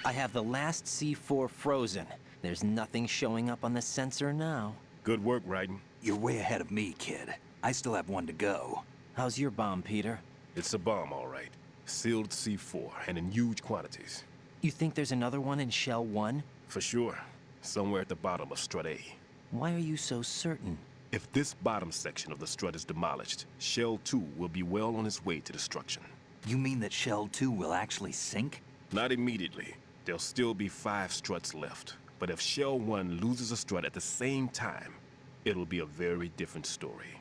I have the last C4 frozen. There's nothing showing up on the sensor now. Good work, Raiden. You're way ahead of me, kid. I still have one to go. How's your bomb, Peter? It's a bomb, all right. Sealed C4, and in huge quantities. You think there's another one in Shell 1? For sure. Somewhere at the bottom of Strut A. Why are you so certain? If this bottom section of the strut is demolished, Shell 2 will be well on its way to destruction. You mean that Shell 2 will actually sink? Not immediately. There'll still be 5 struts left. But if Shell 1 loses a strut at the same time, it'll be a very different story.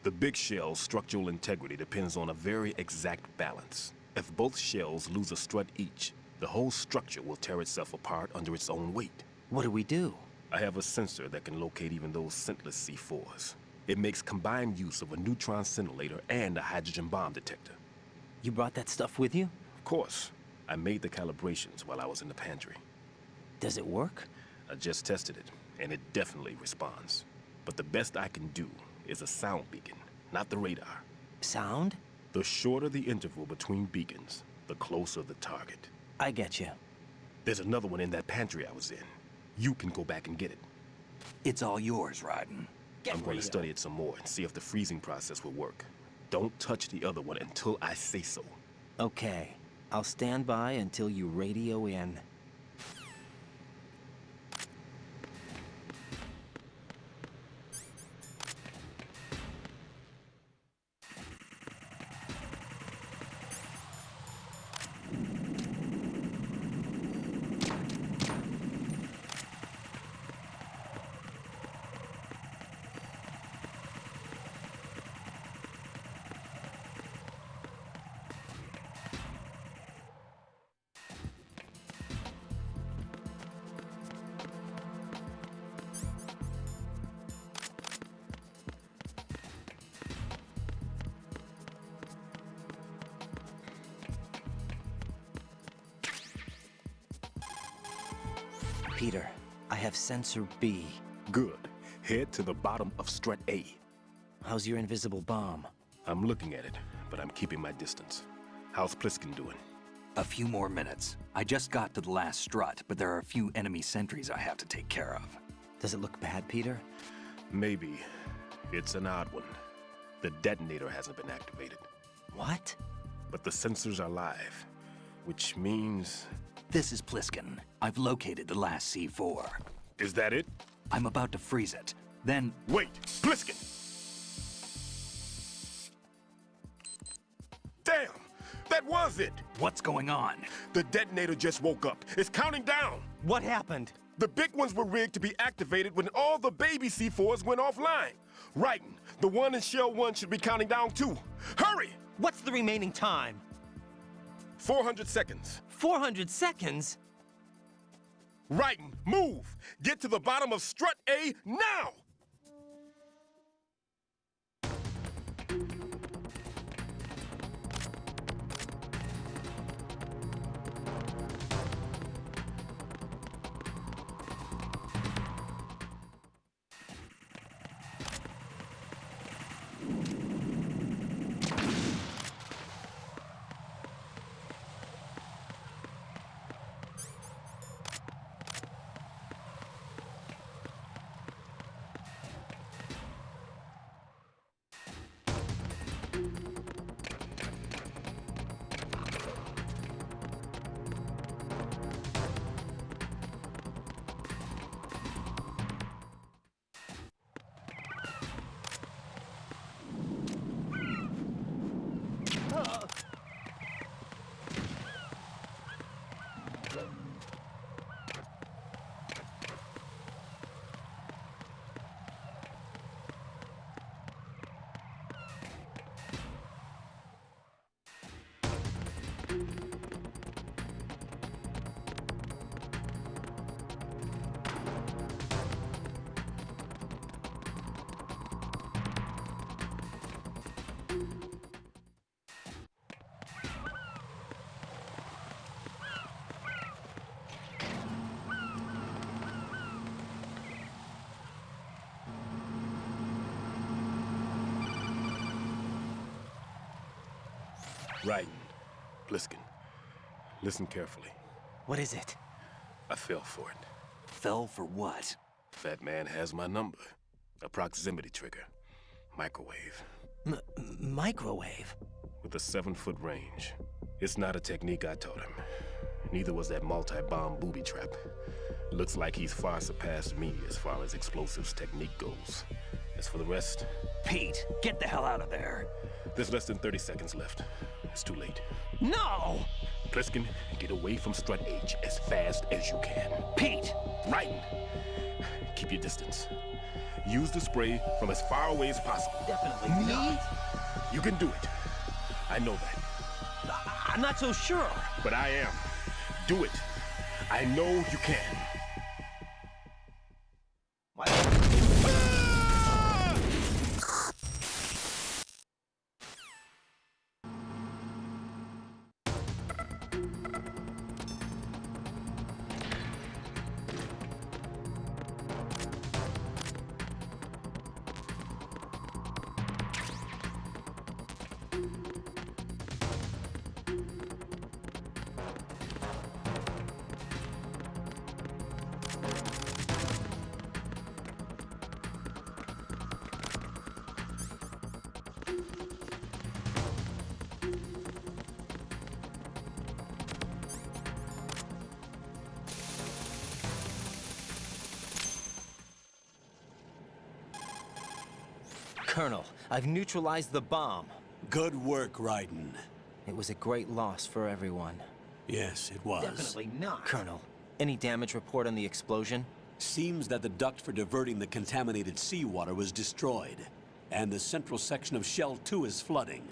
The big shell's structural integrity depends on a very exact balance. If both shells lose a strut each, the whole structure will tear itself apart under its own weight. What do we do? I have a sensor that can locate even those scentless C4s. It makes combined use of a neutron scintillator and a hydrogen bomb detector. You brought that stuff with you? Of course. I made the calibrations while I was in the pantry. Does it work? I just tested it, and it definitely responds. But the best I can do is a sound beacon, not the radar. Sound? The shorter the interval between beacons, the closer the target. I get you. There's another one in that pantry I was in. You can go back and get it. It's all yours, Raiden. I'm going to study it some more and see if the freezing process will work. Don't touch the other one until I say so. Okay. I'll stand by until you radio in. Peter, I have sensor B. Good. Head to the bottom of Strut A. How's your invisible bomb? I'm looking at it, but I'm keeping my distance. How's Pliskin doing? A few more minutes. I just got to the last strut, but there are a few enemy sentries I have to take care of. Does it look bad, Peter? Maybe. It's an odd one. The detonator hasn't been activated. What? But the sensors are live, which means... This is Pliskin. I've located the last C4. Is that it? I'm about to freeze it. Then... Wait! Pliskin! Damn! That was it! What's going on? The detonator just woke up. It's counting down! What happened? The big ones were rigged to be activated when all the baby C4s went offline. Raiden, the one in Shell 1 should be counting down too. Hurry! What's the remaining time? 400 seconds. 400 seconds? Raiden, move! Get to the bottom of Strut A now! Raiden, Bliskin, listen carefully. What is it? I fell for it. Fell for what? Fat man has my number. A proximity trigger. Microwave. Microwave? With a 7-foot range. It's not a technique I taught him. Neither was that multi-bomb booby trap. Looks like he's far surpassed me as far as explosives technique goes. As for the rest... Pete, get the hell out of there. There's less than 30 seconds left. It's too late. No! Pliskin, get away from Strut H as fast as you can. Pete! Raiden, keep your distance. Use the spray from as far away as possible. Definitely not. You can do it. I know that. I'm not so sure. But I am. Do it. I know you can. Colonel, I've neutralized the bomb. Good work, Raiden. It was a great loss for everyone. Yes, it was. Definitely not. Colonel, any damage report on the explosion? Seems that the duct for diverting the contaminated seawater was destroyed, and the central section of Shell 2 is flooding.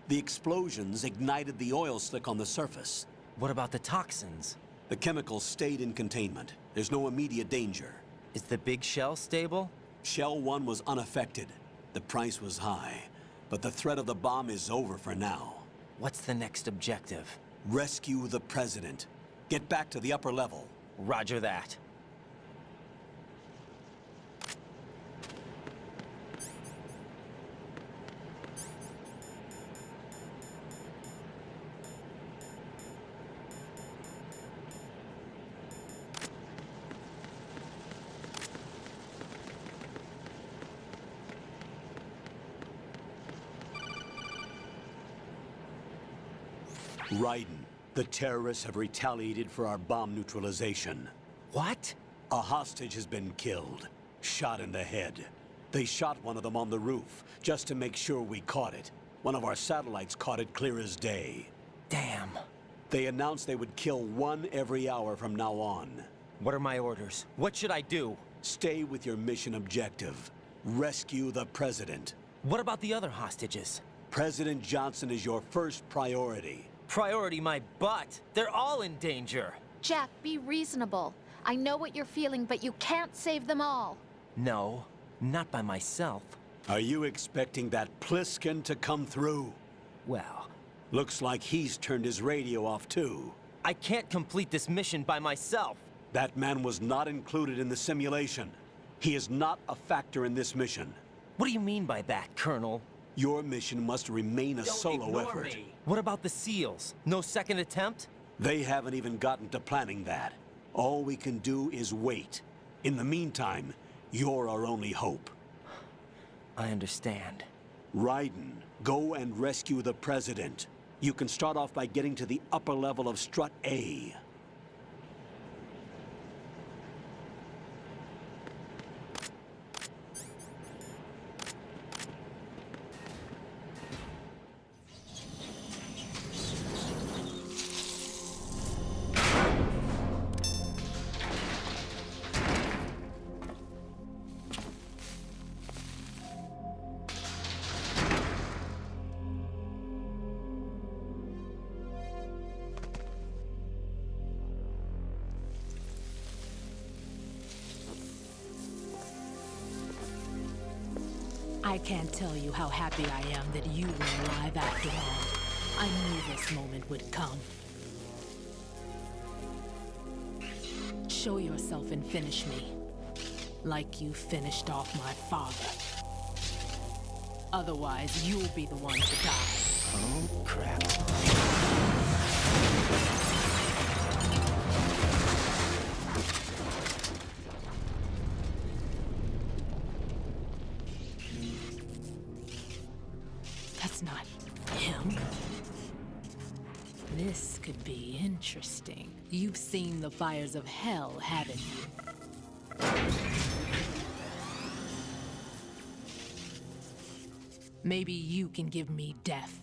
The explosions ignited the oil slick on the surface. What about the toxins? The chemicals stayed in containment. There's no immediate danger. Is the big shell stable? Shell 1 was unaffected. The price was high, but the threat of the bomb is over for now. What's the next objective? Rescue the President. Get back to the upper level. Roger that. Raiden, the terrorists have retaliated for our bomb neutralization. What? A hostage has been killed, shot in the head. They shot one of them on the roof, just to make sure we caught it. One of our satellites caught it clear as day. Damn. They announced they would kill one every hour from now on. What are my orders? What should I do? Stay with your mission objective. Rescue the President. What about the other hostages? President Johnson is your first priority. Priority my butt. They're all in danger. Jack, be reasonable. I know what you're feeling, but you can't save them all. No, not by myself. Are you expecting that Pliskin to come through? Well, Looks like he's turned his radio off too. I can't complete this mission by myself. That man was not included in the simulation. He is not a factor in this mission. What do you mean by that, Colonel? Your mission must remain a solo effort. What about the SEALs? No second attempt? They haven't even gotten to planning that. All we can do is wait. In the meantime, you're our only hope. I understand. Raiden, go and rescue the President. You can start off by getting to the upper level of Strut A. I can't tell you how happy I am that you were alive after all. I knew this moment would come. Show yourself and finish me. Like you finished off my father. Otherwise, you'll be the one to die. Oh, crap. That's not him. This could be interesting. You've seen the fires of hell, haven't you? Maybe you can give me death.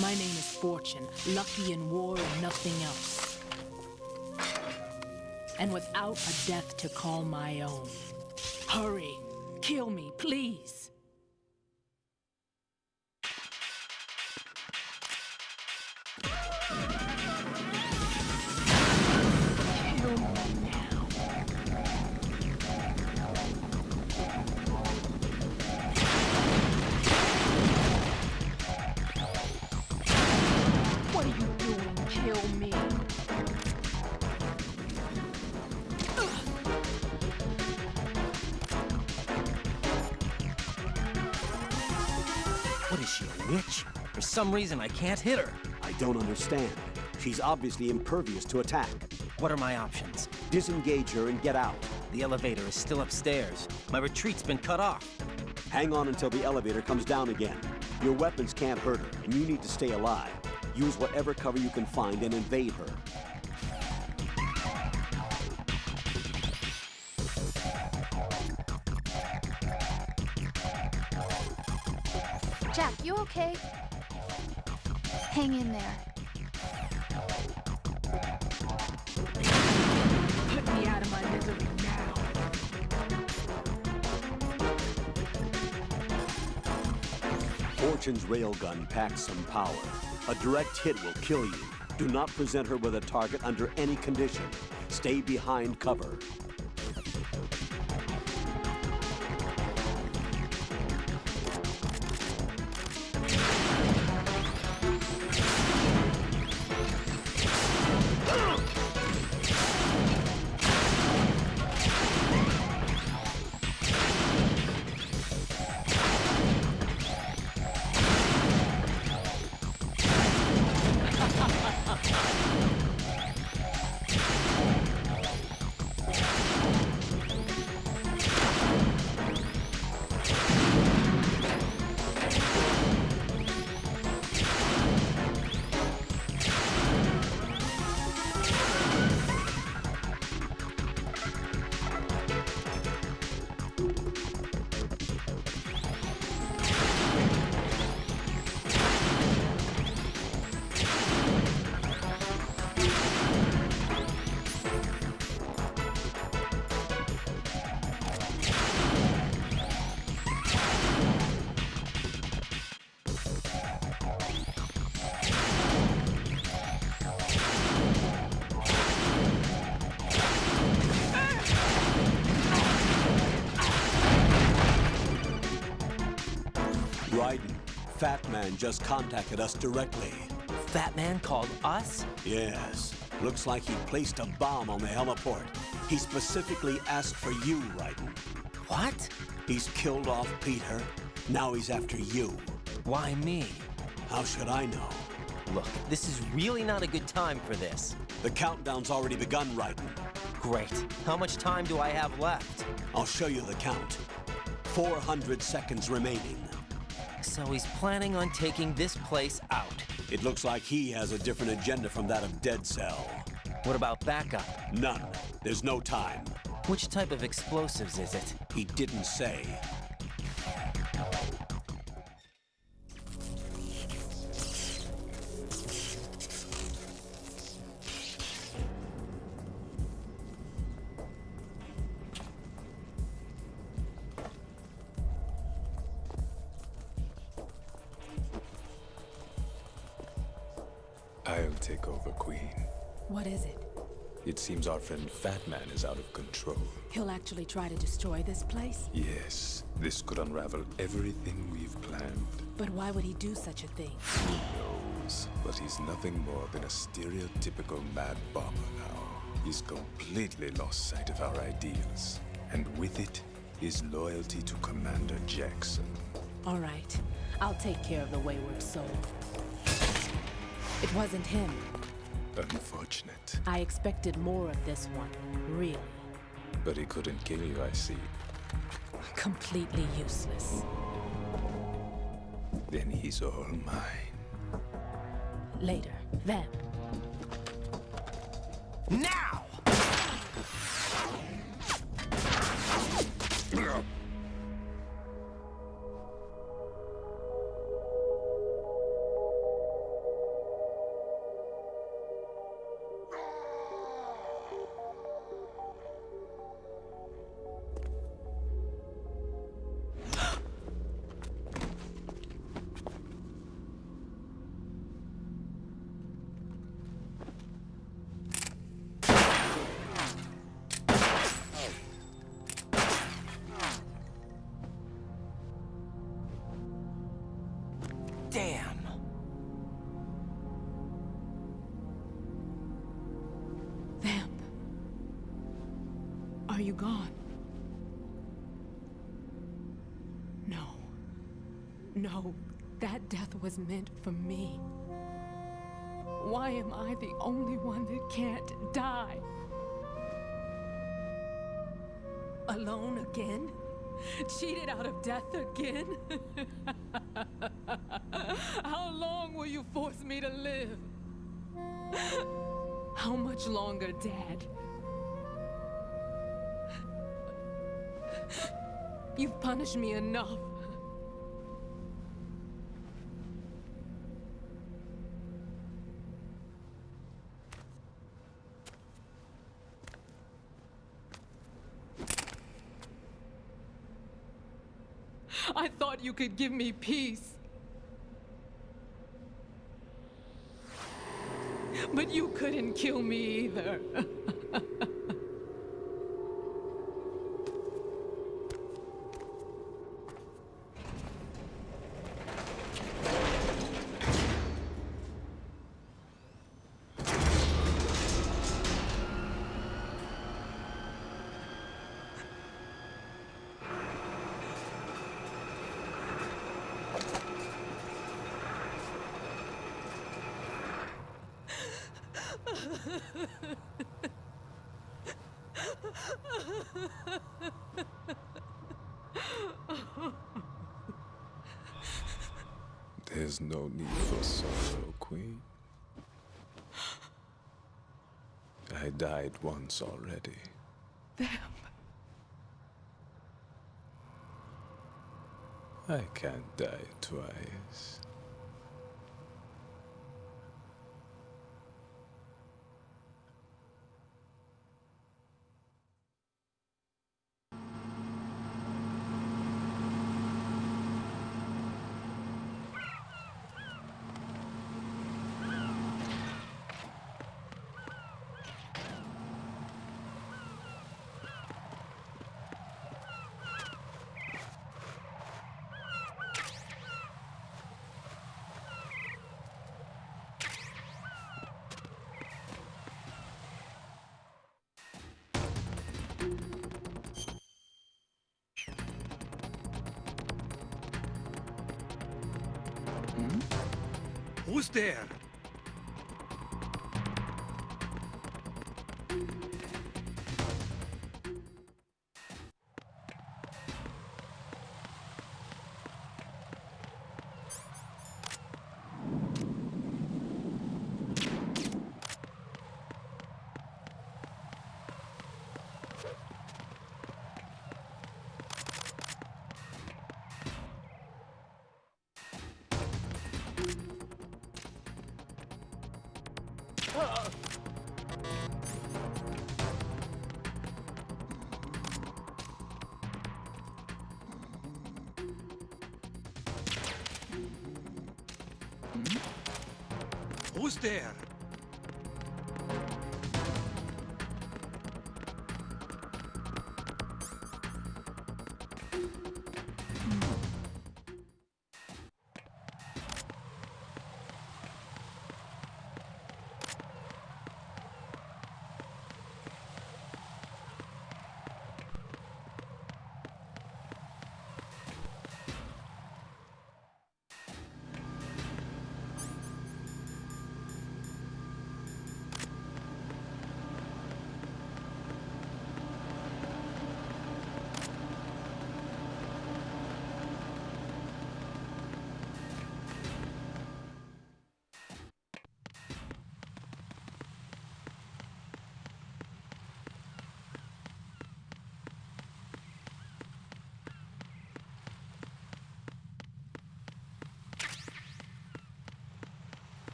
My name is Fortune, lucky in war and nothing else. And without a death to call my own. Hurry, kill me, please. Kill me now. What are you doing? Kill me. What is she, a witch? For some reason, I can't hit her. I don't understand. She's obviously impervious to attack. What are my options? Disengage her and get out. The elevator is still upstairs. My retreat's been cut off. Hang on until the elevator comes down again. Your weapons can't hurt her, and you need to stay alive. Use whatever cover you can find and invade her. Jack, you okay? Hang in there. Put me out of my misery now. Fortune's railgun packs some power. A direct hit will kill you. Do not present her with a target under any condition. Stay behind cover. Fat Man just contacted us directly. Fat Man called us? Yes. Looks like he placed a bomb on the heliport. He specifically asked for you, Raiden. What? He's killed off Peter. Now he's after you. Why me? How should I know? Look, this is really not a good time for this. The countdown's already begun, Raiden. Great. How much time do I have left? I'll show you the count. 400 seconds remaining. So he's planning on taking this place out. It looks like he has a different agenda from that of Dead Cell. What about backup? None. There's no time. Which type of explosives is it? He didn't say. I'll take over, Queen. What is it? It seems our friend Fat Man is out of control. He'll actually try to destroy this place? Yes. This could unravel everything we've planned. But why would he do such a thing? Who knows? But he's nothing more than a stereotypical mad bomber now. He's completely lost sight of our ideals. And with it, his loyalty to Commander Jackson. All right. I'll take care of the wayward soul. It wasn't him. Unfortunate. I expected more of this one. Really. But he couldn't kill you, I see. Completely useless. Then he's all mine. Later. Then. Now! Damn. Vamp. Are you gone? No. No. That death was meant for me. Why am I the only one that can't die? Alone again? Cheated out of death again? How long will you force me to live? How much longer, Dad? You've punished me enough. I thought you could give me peace. But you couldn't kill me either. There's no need for sorrow, Queen. I died once already. Vamp. I can't die twice. Who's there? Who's there?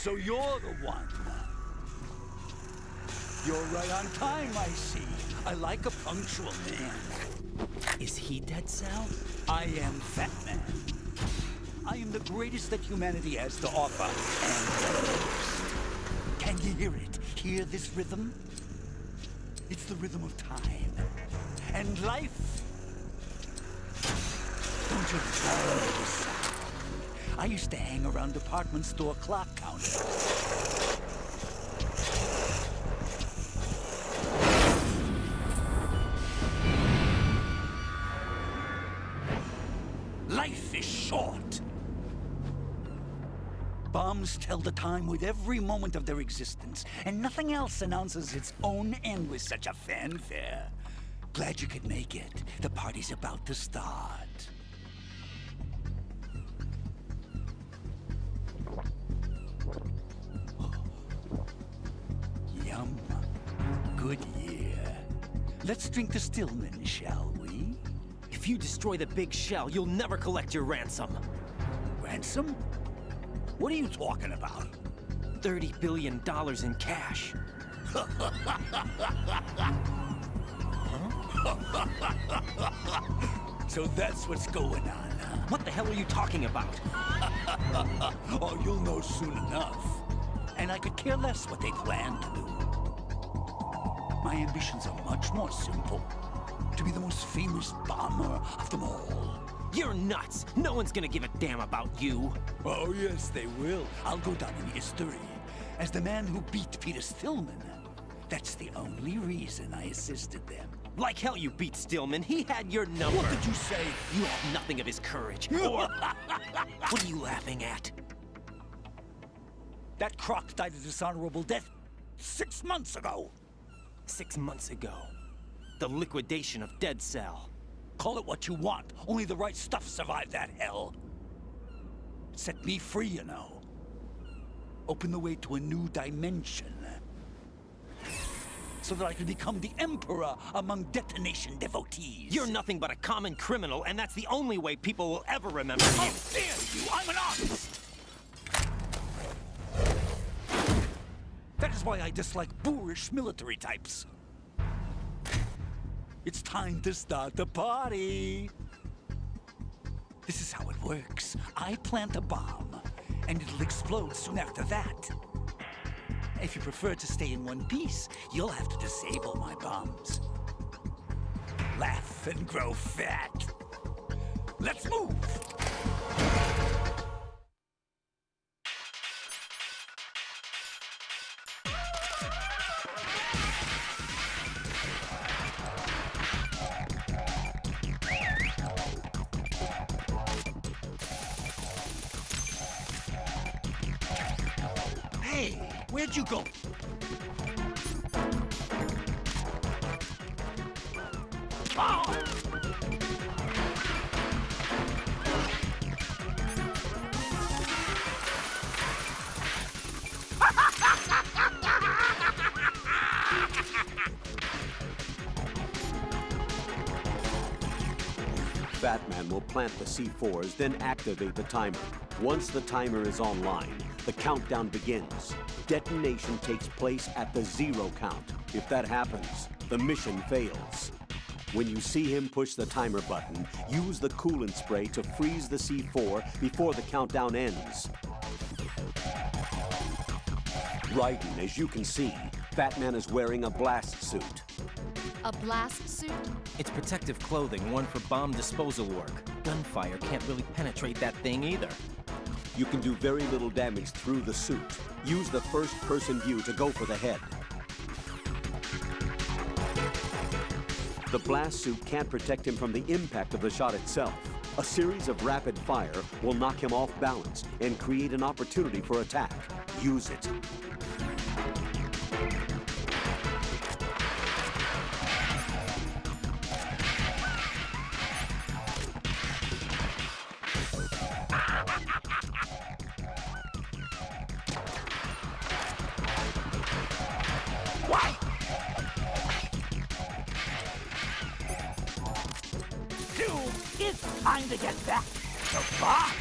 So you're the one. You're right on time, I see. I like a punctual man. Is he Dead Cell? I am Fat Man. I am the greatest that humanity has to offer, and the most. Can you hear it? Hear this rhythm? It's the rhythm of time. And life. Don't you love this sound? I used to hang around department store clock counters. Life is short. Bombs tell the time with every moment of their existence, and nothing else announces its own end with such a fanfare. Glad you could make it. The party's about to start. Yum. Good year. Let's drink to Stillman, shall we? If you destroy the big shell, you'll never collect your ransom. Ransom? What are you talking about? $30 billion in cash. So that's what's going on, huh? What the hell are you talking about? Oh, you'll know soon enough. And I could care less what they plan to do. My ambitions are much more simple. To be the most famous bomber of them all. You're nuts! No one's gonna give a damn about you! Oh, yes, they will. I'll go down in history as the man who beat Peter Stillman. That's the only reason I assisted them. Like hell you beat Stillman. He had your number. What did you say? You have nothing of his courage. Or... What are you laughing at? That croc died a dishonorable death 6 months ago. 6 months ago. The liquidation of Dead Cell. Call it what you want. Only the right stuff survived that hell. Set me free, you know. Open the way to a new dimension. So that I can become the emperor among detonation devotees. You're nothing but a common criminal, and that's the only way people will ever remember you. How dare you! I'm an artist! That is why I dislike boorish military types. It's time to start the party. This is how it works. I plant a bomb, and it'll explode soon after that. If you prefer to stay in one piece, you'll have to disable my bombs. Laugh and grow fat. Let's move! Hey, where'd you go? Oh! Batman will plant the C4s, then activate the timer. Once the timer is online, the countdown begins. Detonation takes place at the 0 count. If that happens, the mission fails. When you see him push the timer button, use the coolant spray to freeze the C4 before the countdown ends. Raiden, as you can see, Batman is wearing a blast suit. A blast suit? It's protective clothing worn for bomb disposal work. Gunfire can't really penetrate that thing either. You can do very little damage through the suit. Use the first-person view to go for the head. The blast suit can't protect him from the impact of the shot itself. A series of rapid fire will knock him off balance and create an opportunity for attack. Use it. It's time to get back to bombs!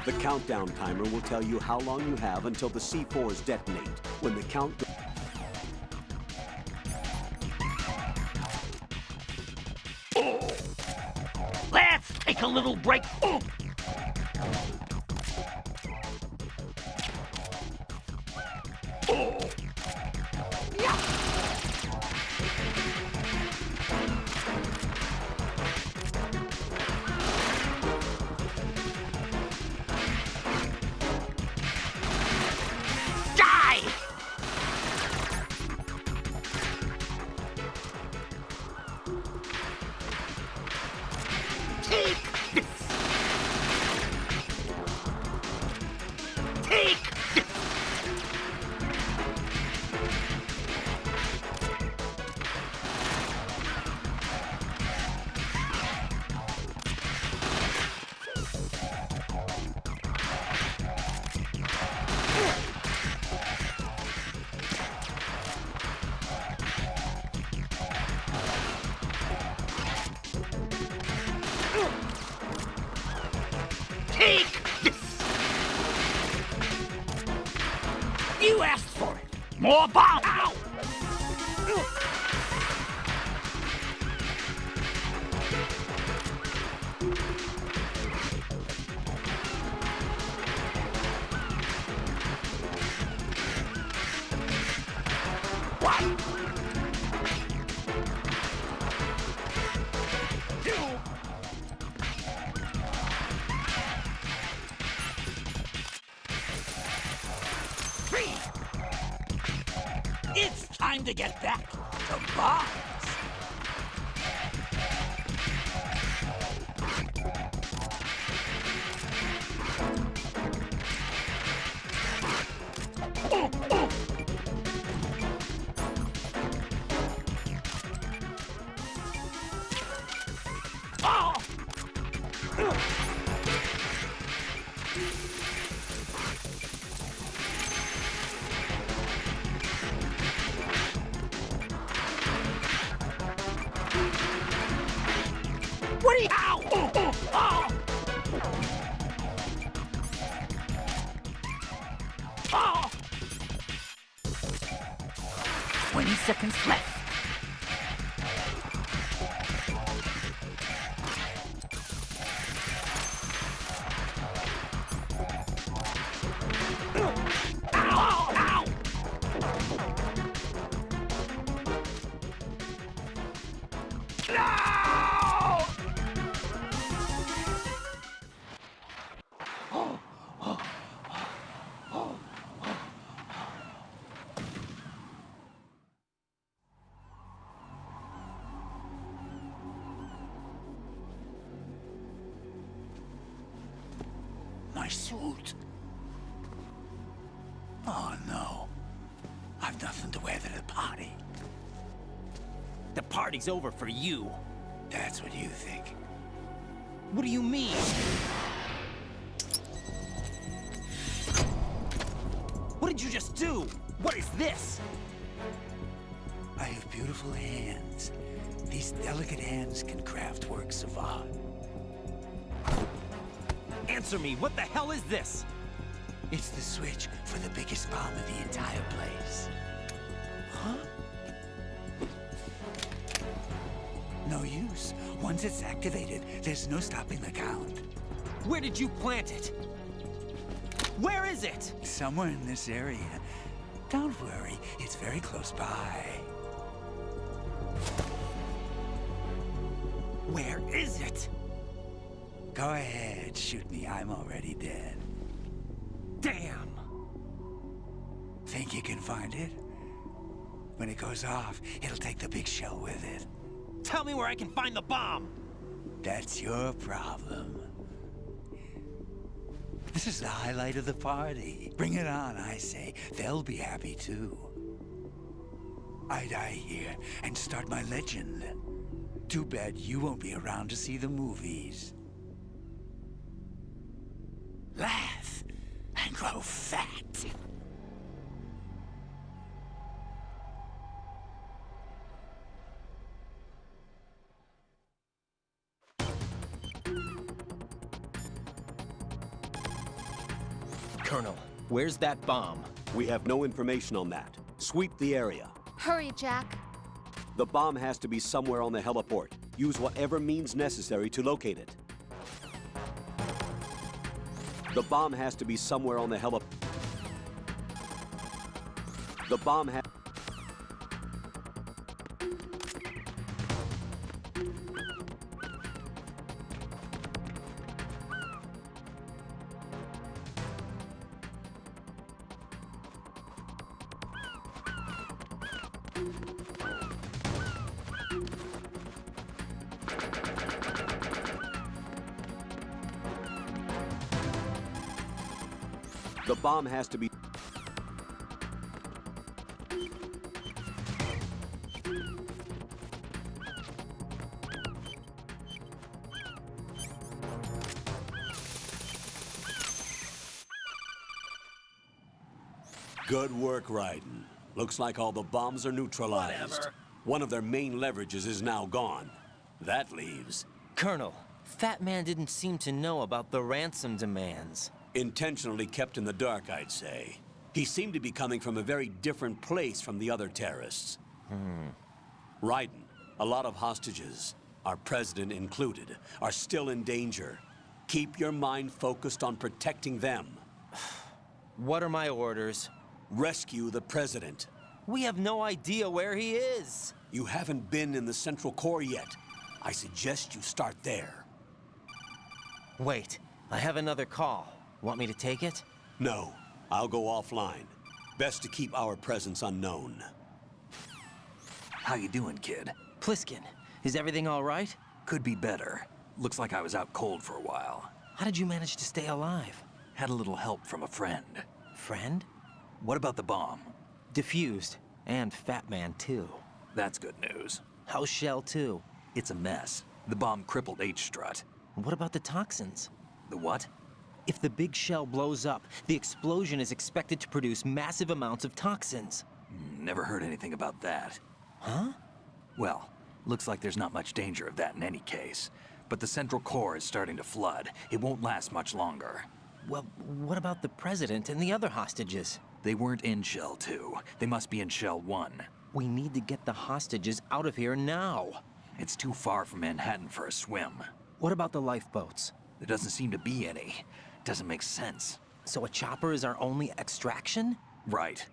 The countdown timer will tell you how long you have until the C4s detonate. When the count... Let's take a little break. You asked for it. More bomb. Ow! It's time to get back to bombs. What are you? Ow! 20 seconds left. My suit. Oh, no. I've nothing to wear to the party. The party's over for you. That's what you think. What do you mean? What did you just do? What is this? I have beautiful hands. These delicate hands can craft works of art. Answer me, what the hell is this? It's the switch for the biggest bomb in the entire place. Huh? No use. Once it's activated, there's no stopping the count. Where did you plant it? Where is it? Somewhere in this area. Don't worry, it's very close by. Where is it? Go ahead, shoot me. I'm already dead. Damn! Think you can find it? When it goes off, it'll take the big shell with it. Tell me where I can find the bomb! That's your problem. This is the highlight of the party. Bring it on, I say. They'll be happy too. I die here and start my legend. Too bad you won't be around to see the movies. Laugh and grow fat. Colonel, where's that bomb? We have no information on that. Sweep the area. Hurry, Jack. The bomb has to be somewhere on the heliport. Use whatever means necessary to locate it. The bomb has to be somewhere on the heliport. The bomb has... The bomb has to be... Good work, Raiden. Looks like all the bombs are neutralized. Whatever. One of their main leverages is now gone. That leaves... Colonel, Fat Man didn't seem to know about the ransom demands. Intentionally kept in the dark, I'd say. He seemed to be coming from a very different place from the other terrorists. Raiden, a lot of hostages, our president included, are still in danger. Keep your mind focused on protecting them. What are my orders? Rescue the president. We have no idea where he is. You haven't been in the Central Core yet. I suggest you start there. Wait, I have another call. Want me to take it? No, I'll go offline. Best to keep our presence unknown. How you doing, kid? Pliskin, is everything all right? Could be better. Looks like I was out cold for a while. How did you manage to stay alive? Had a little help from a friend. Friend? What about the bomb? Diffused. And Fat Man, too. That's good news. How's Shell, too? It's a mess. The bomb crippled H-Strut. What about the toxins? The what? If the big shell blows up, the explosion is expected to produce massive amounts of toxins. Never heard anything about that. Huh? Well, looks like there's not much danger of that in any case. But the Central Core is starting to flood. It won't last much longer. Well, what about the president and the other hostages? They weren't in Shell 2. They must be in Shell 1. We need to get the hostages out of here now. It's too far from Manhattan for a swim. What about the lifeboats? There doesn't seem to be any. Doesn't make sense. So a chopper is our only extraction? Right.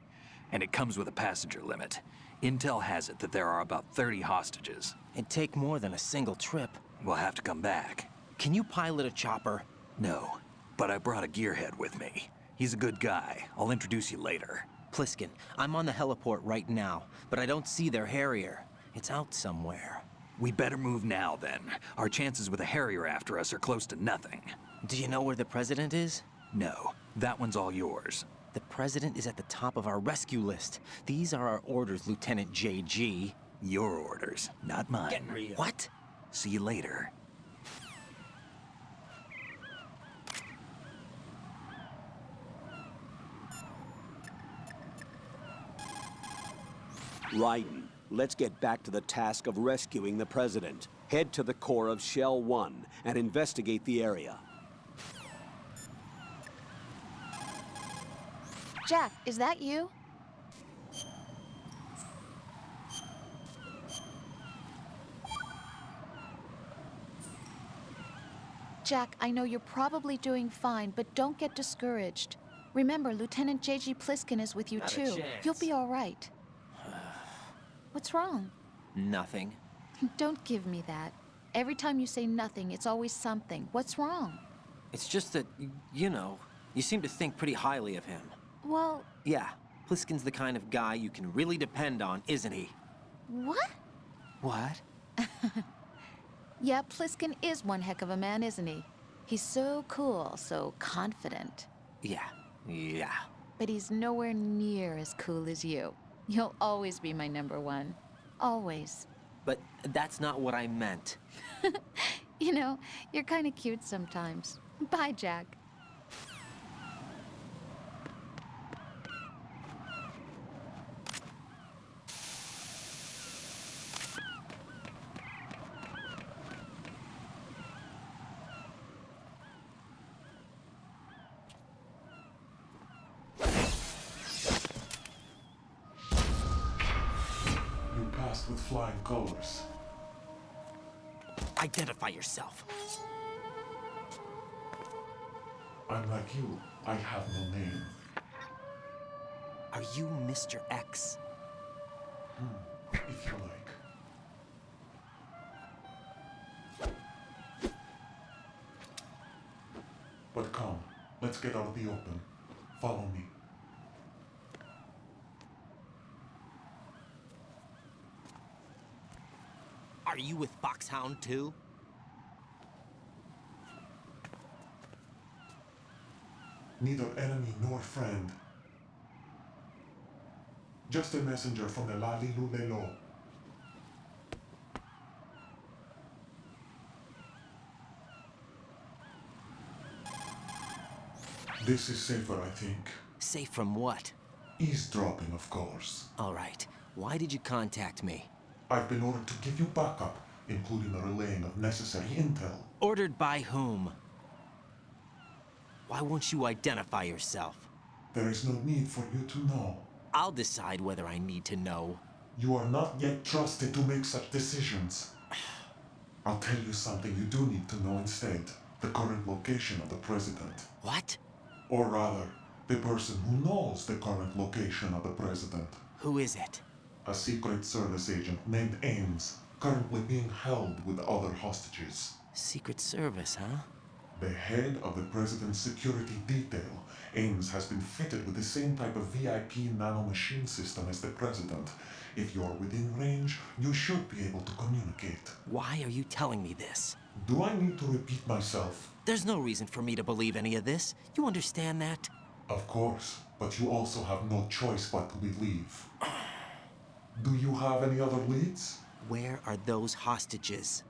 And it comes with a passenger limit. Intel has it that there are about 30 hostages. It'd take more than a single trip. We'll have to come back. Can you pilot a chopper? No, but I brought a gearhead with me. He's a good guy. I'll introduce you later. Pliskin, I'm on the heliport right now, but I don't see their Harrier. It's out somewhere. We better move now, then. Our chances with a Harrier after us are close to nothing. Do you know where the president is? No, that one's all yours. The president is at the top of our rescue list. These are our orders, Lieutenant JG. Your orders, not mine. What? See you later. Raiden, let's get back to the task of rescuing the president. Head to the core of Shell 1 and investigate the area. Jack, is that you? Jack, I know you're probably doing fine, but don't get discouraged. Remember, Lieutenant J.G. Pliskin is with you, Not a too. chance. You'll be all right. What's wrong? Nothing. Don't give me that. Every time you say nothing, it's always something. What's wrong? It's just that, you know, you seem to think pretty highly of him. Well, Yeah, Pliskin's the kind of guy you can really depend on, isn't he? what? What? Yeah, Pliskin is one heck of a man, isn't he? He's so cool, so confident. Yeah. But he's nowhere near as cool as you. You'll always be my number one. Always. But that's not what I meant. You know, you're kind of cute sometimes. Bye, Jack. flying colors. Identify yourself. I'm like you. I have no name. Are you Mr. X? If you like. But come, let's get out of the open. Follow me. Are you with Foxhound too? Neither enemy nor friend. Just a messenger from the Lalilulelo. This is safer, I think. Safe from what? Eavesdropping, of course. All right. Why did you contact me? I've been ordered to give you backup, including the relaying of necessary intel. Ordered by whom? Why won't you identify yourself? There is no need for you to know. I'll decide whether I need to know. You are not yet trusted to make such decisions. I'll tell you something you do need to know instead. The current location of the president. What? Or rather, the person who knows the current location of the president. Who is it? A Secret Service agent named Ames, currently being held with other hostages. Secret Service, huh? The head of the president's security detail, Ames, has been fitted with the same type of VIP nanomachine system as the president. If you're within range, you should be able to communicate. Why are you telling me this? Do I need to repeat myself? There's no reason for me to believe any of this. You understand that? Of course, but you also have no choice but to believe. Do you have any other leads? Where are those hostages?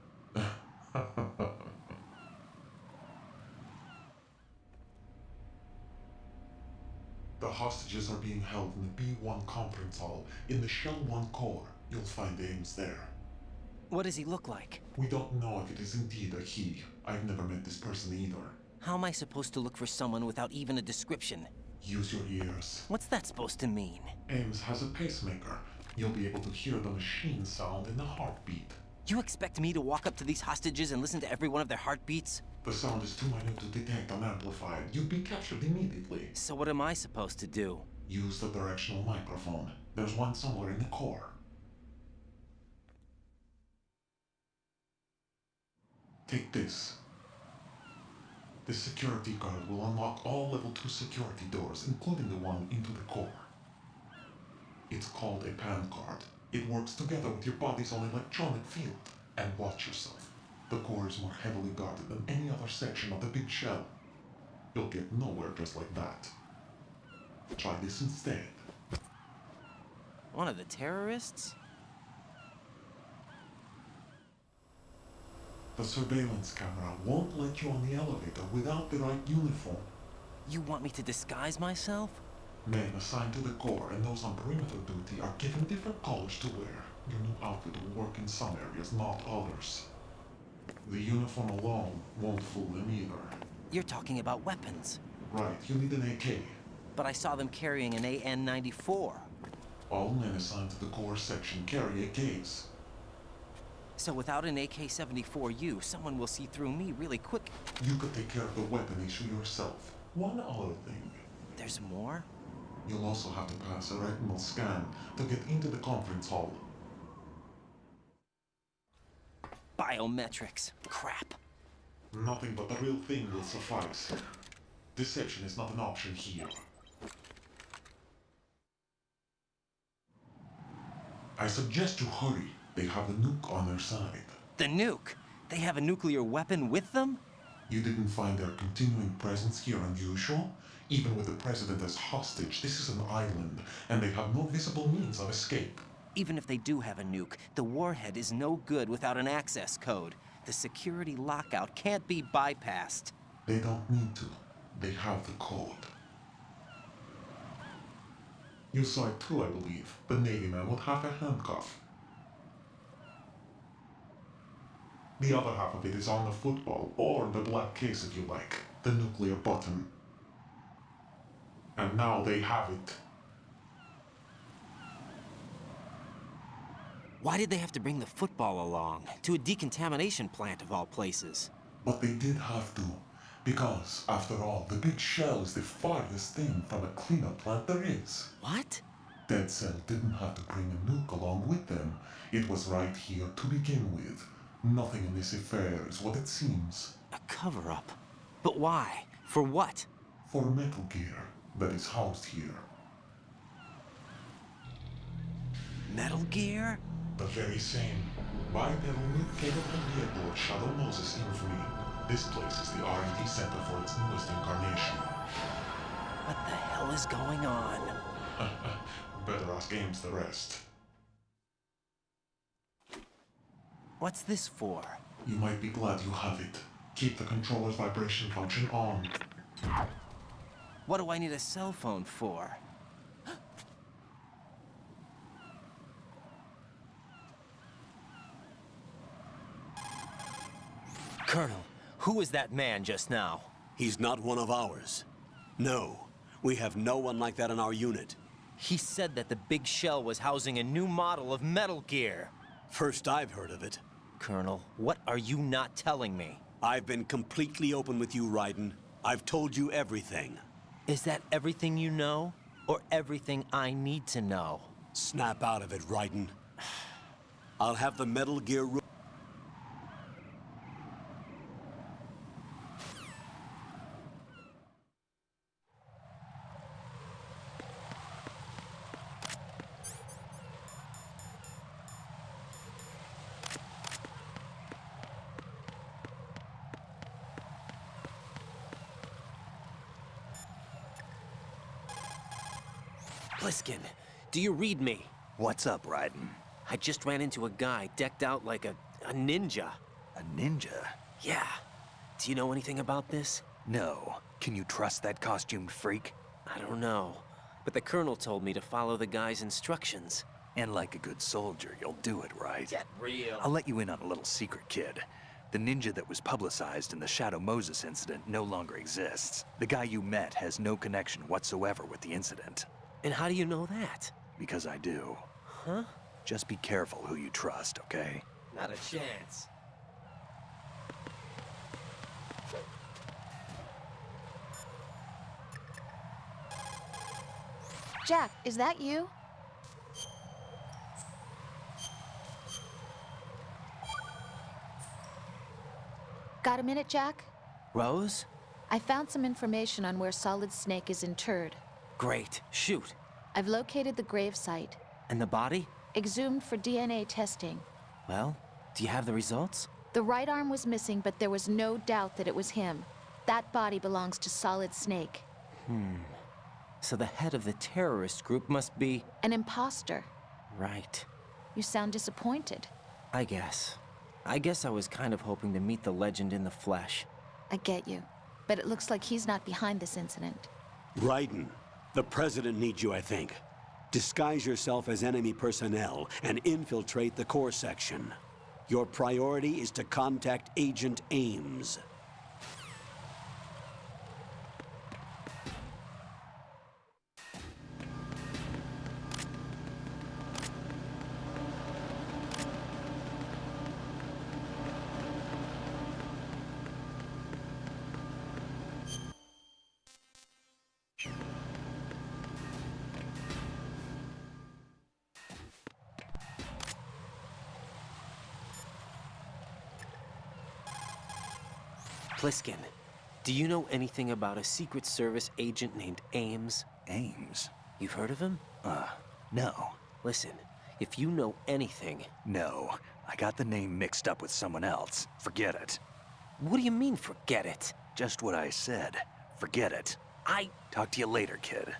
The hostages are being held in the B1 conference hall in the Shell 1 core. You'll find Ames there. What does he look like? We don't know if it is indeed a he. I've never met this person either. How am I supposed to look for someone without even a description? Use your ears. What's that supposed to mean? Ames has a pacemaker. You'll be able to hear the machine sound in the heartbeat. You expect me to walk up to these hostages and listen to every one of their heartbeats? The sound is too minute to detect unamplified. You'd be captured immediately. So what am I supposed to do? Use the directional microphone. There's one somewhere in the core. Take this. The security card will unlock all level 2 security doors, including the one into the core. It's called a PAN card. It works together with your body's own electronic field. And watch yourself. The core is more heavily guarded than any other section of the big shell. You'll get nowhere just like that. Try this instead. One of the terrorists? The surveillance camera won't let you on the elevator without the right uniform. You want me to disguise myself? Men assigned to the core and those on perimeter duty are given different colors to wear. Your new outfit will work in some areas, not others. The uniform alone won't fool them either. You're talking about weapons. Right, you need an AK. But I saw them carrying an AN-94. All men assigned to the core section carry AKs. So without an AK-74U, someone will see through me really quick. You could take care of the weapon issue yourself. One other thing. There's more? You'll also have to pass a retinal scan to get into the conference hall. Biometrics. Crap. Nothing but the real thing will suffice. Deception is not an option here. I suggest you hurry. They have the nuke on their side. The nuke? They have a nuclear weapon with them? You didn't find their continuing presence here unusual? Even with the president as hostage, this is an island, and they have no visible means of escape. Even if they do have a nuke, the warhead is no good without an access code. The security lockout can't be bypassed. They don't need to. They have the code. You saw it too, I believe. The Navy man with half a handcuff. The other half of it is on the football, or the black case if you like. The nuclear button. And now they have it. Why did they have to bring the football along? To a decontamination plant of all places. But they did have to. Because, after all, the big shell is the farthest thing from a cleanup plant there is. What? Dead Cell didn't have to bring a nuke along with them. It was right here to begin with. Nothing in this affair is what it seems. A cover-up? But why? For what? For Metal Gear that is housed here. Metal Gear? The very same. Bipedal nuke capable vehicle of Shadow Moses infamy. This place is the R&D center for its newest incarnation. What the hell is going on? Better ask Ames the rest. What's this for? You might be glad you have it. Keep the controller's vibration function on. What do I need a cell phone for? Colonel, who was that man just now? He's not one of ours. No, we have no one like that in our unit. He said that the big shell was housing a new model of Metal Gear. First I've heard of it. Colonel, what are you not telling me? I've been completely open with you, Raiden. I've told you everything. Is that everything you know? Or everything I need to know? Snap out of it, Raiden. I'll have the Metal Gear room. Pliskin, do you read me? What's up, Raiden? I just ran into a guy decked out like a ninja. A ninja? Yeah. Do you know anything about this? No. Can you trust that costumed freak? I don't know. But the colonel told me to follow the guy's instructions. And like a good soldier, you'll do it, right? Get real. I'll let you in on a little secret, kid. The ninja that was publicized in the Shadow Moses incident no longer exists. The guy you met has no connection whatsoever with the incident. And how do you know that? Because I do. Huh? Just be careful who you trust, okay? Not a chance. Jack, is that you? Got a minute, Jack? Rose? I found some information on where Solid Snake is interred. Great. Shoot. I've located the grave site. And the body? Exhumed for DNA testing. Well, do you have the results? The right arm was missing, but there was no doubt that it was him. That body belongs to Solid Snake. So the head of the terrorist group must be... An imposter. Right. You sound disappointed. I guess. I was kind of hoping to meet the legend in the flesh. I get you. But it looks like he's not behind this incident. Raiden, the President needs you, I think. Disguise yourself as enemy personnel and infiltrate the core section. Your priority is to contact Agent Ames. Pliskin, do you know anything about a Secret Service agent named Ames? Ames? You've heard of him? No. Listen, if you know anything... No. I got the name mixed up with someone else. Forget it. What do you mean, forget it? Just what I said. Forget it. Talk to you later, kid.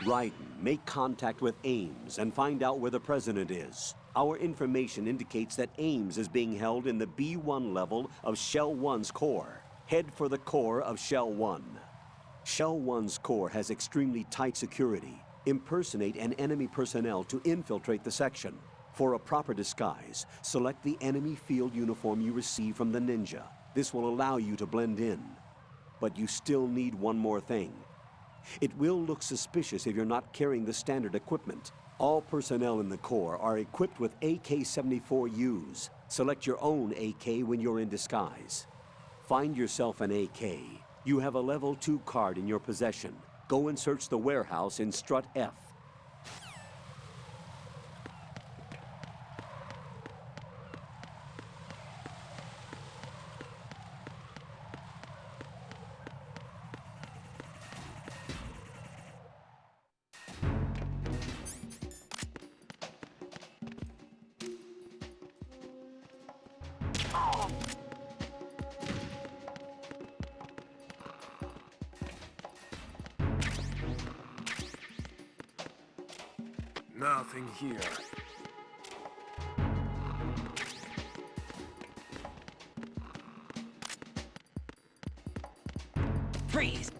Raiden, make contact with Ames and find out where the President is. Our information indicates that Ames is being held in the B1 level of Shell 1's core. Head for the core of Shell 1. Shell 1's core has extremely tight security. Impersonate an enemy personnel to infiltrate the section. For a proper disguise, select the enemy field uniform you receive from the ninja. This will allow you to blend in. But you still need one more thing. It will look suspicious if you're not carrying the standard equipment. All personnel in the Corps are equipped with AK-74Us. Select your own AK when you're in disguise. Find yourself an AK. You have a level 2 card in your possession. Go and search the warehouse in Strut F. Nothing here. Freeze!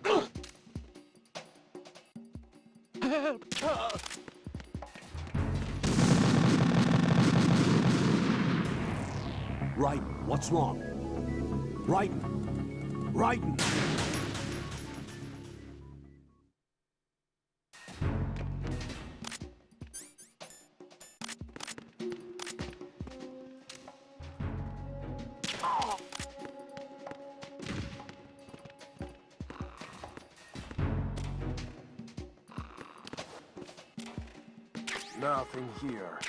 Raiden, what's wrong? Raiden! Raiden! Nothing here.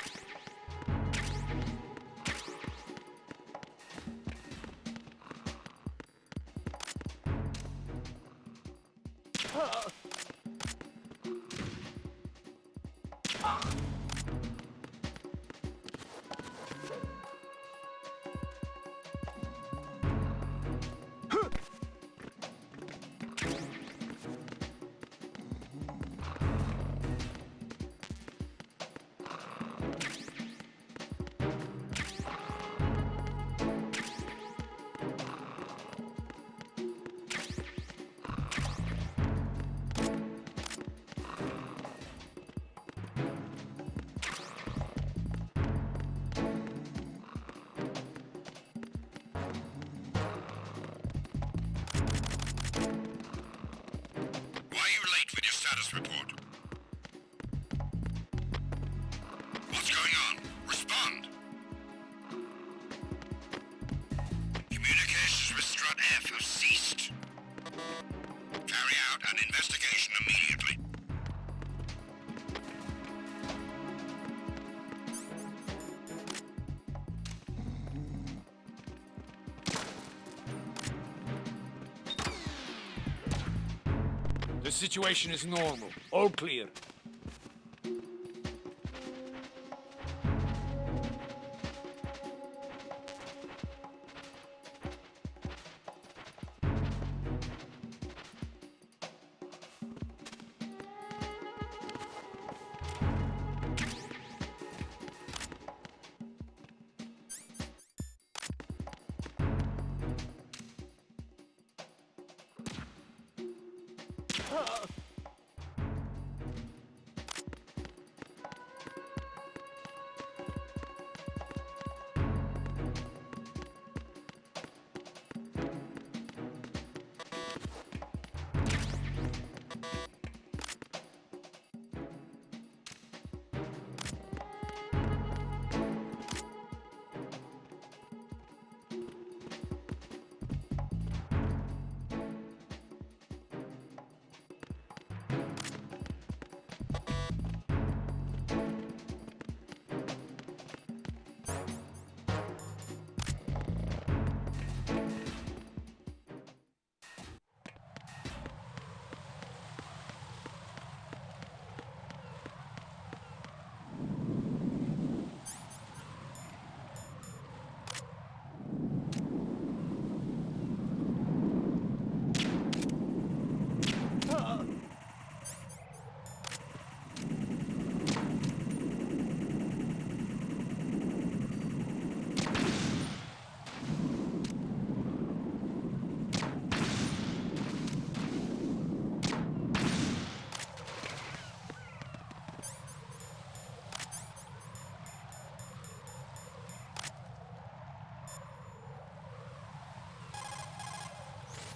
Report. What's going on? Respond. Communications with Strut F have ceased. Carry out an investigation immediately. The situation is normal. All clear.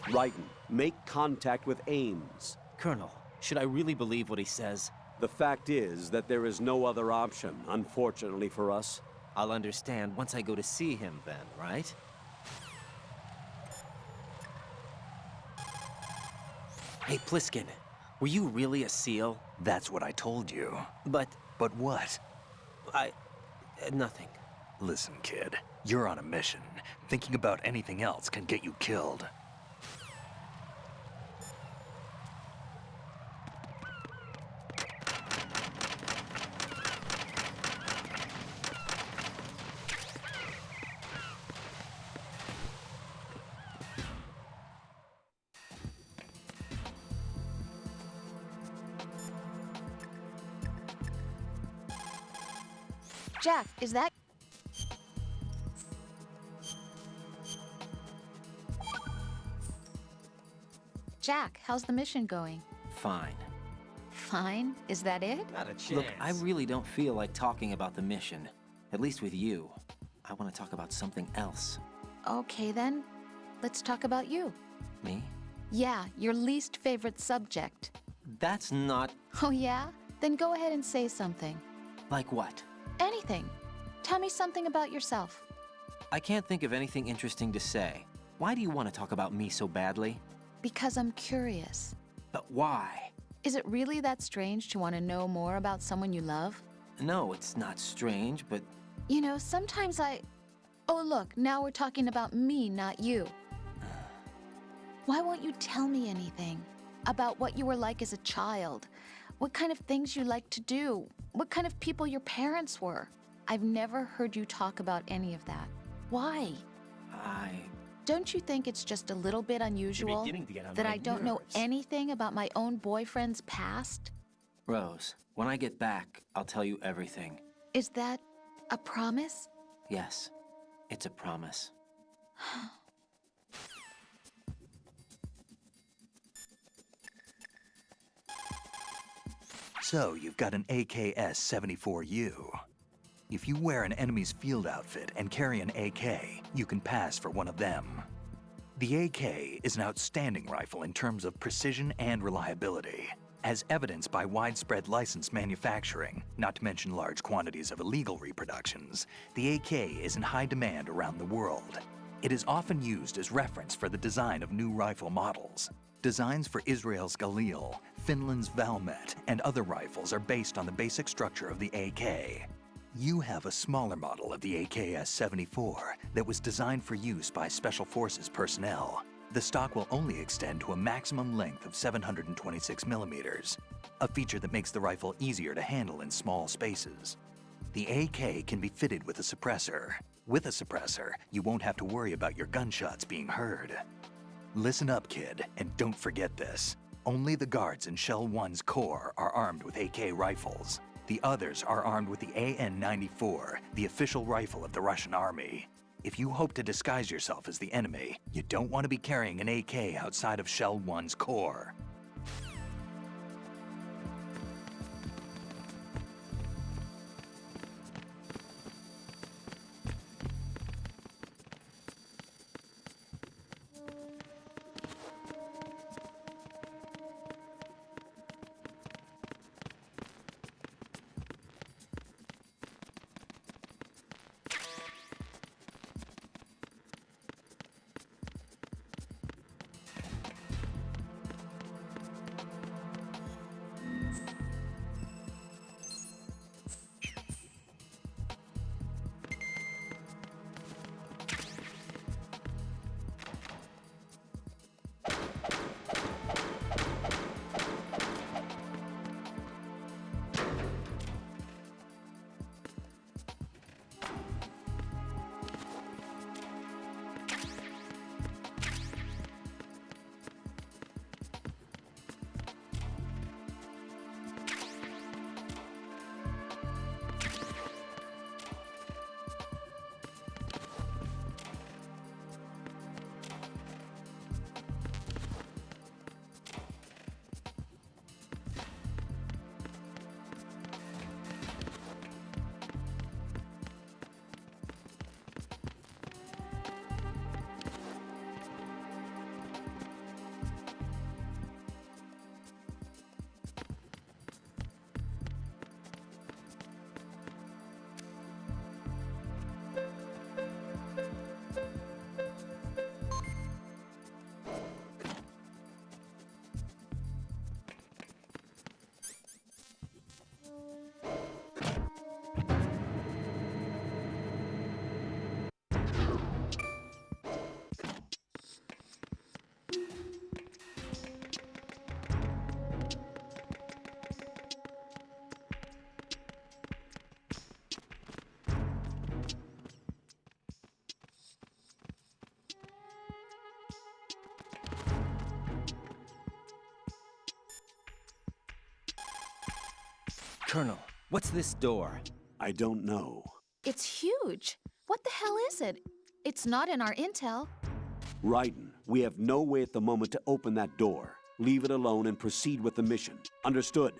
Raiden, make contact with Ames. Colonel, should I really believe what he says? The fact is that there is no other option, unfortunately for us. I'll understand once I go to see him then, right? Hey, Pliskin, were you really a SEAL? That's what I told you. But But what? nothing. Listen, kid. You're on a mission. Thinking about anything else can get you killed. Jack, is that... Jack, how's the mission going? Fine. Fine? Is that it? Not a chance. Look, I really don't feel like talking about the mission. At least with you. I want to talk about something else. Okay then, let's talk about you. Me? Yeah, your least favorite subject. That's not... Oh yeah? Then go ahead and say something. Like what? Anything. Tell me something about yourself. I can't think of anything interesting to say. Why do you want to talk about me so badly? Because I'm curious. But why? Is it really that strange to want to know more about someone you love? No, it's not strange, but... You know, sometimes Oh look, now we're talking about me, not you. Why won't you tell me anything? About what you were like as a child? What kind of things you liked to do? What kind of people your parents were? I've never heard you talk about any of that. Why? Don't you think it's just a little bit unusual that I don't know anything about my own boyfriend's past? Rose, when I get back, I'll tell you everything. Is that a promise? Yes, it's a promise. So, you've got an AKS-74U. If you wear an enemy's field outfit and carry an AK, you can pass for one of them. The AK is an outstanding rifle in terms of precision and reliability, as evidenced by widespread licensed manufacturing, not to mention large quantities of illegal reproductions. The AK is in high demand around the world. It is often used as reference for the design of new rifle models. Designs for Israel's Galil, Finland's Valmet, and other rifles are based on the basic structure of the AK. You have a smaller model of the AKS-74 that was designed for use by Special Forces personnel. The stock will only extend to a maximum length of 726 millimeters, a feature that makes the rifle easier to handle in small spaces. The AK can be fitted with a suppressor. With a suppressor, you won't have to worry about your gunshots being heard. Listen up, kid, and don't forget this. Only the guards in Shell 1's Corps are armed with AK rifles. The others are armed with the AN-94, the official rifle of the Russian army. If you hope to disguise yourself as the enemy, you don't want to be carrying an AK outside of Shell 1's Corps. Colonel, what's this door? I don't know. It's huge. What the hell is it? It's not in our intel. Raiden, we have no way at the moment to open that door. Leave it alone and proceed with the mission. Understood?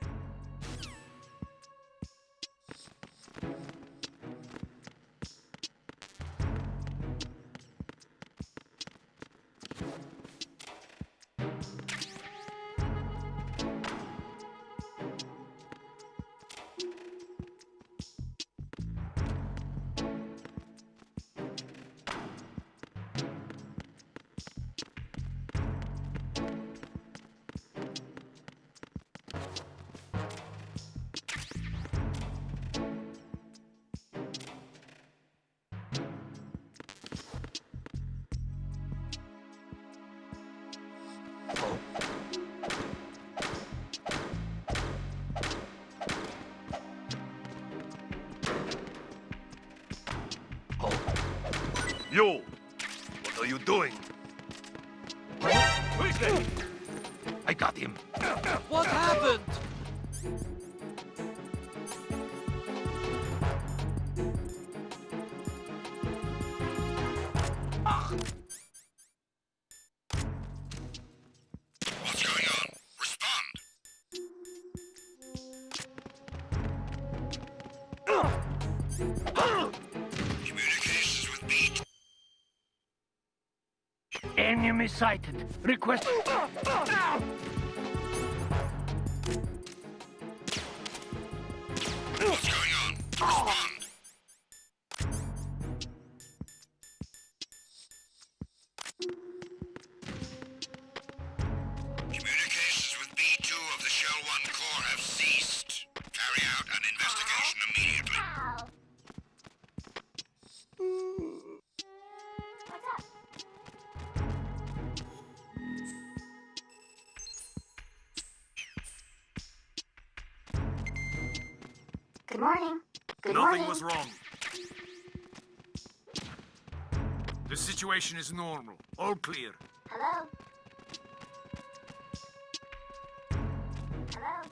Yo! What are you doing? Quickly! I got him. What happened? What's going on? Respond! Communications with B2. Enemy sighted. Request. What's going on? Respond! Communications with B2 of the Shell 1 Corps have ceased. Carry out an investigation immediately. Good morning. Good Nothing morning. was wrong. The situation is normal. All clear. Hello? Hello?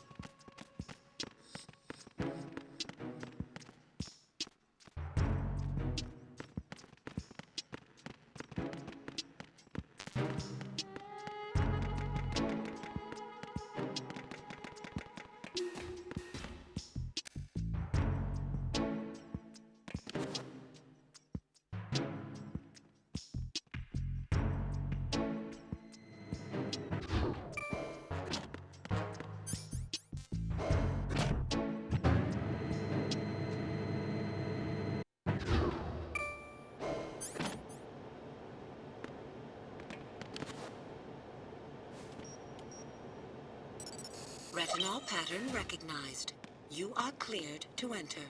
Retinol pattern recognized. You are cleared to enter.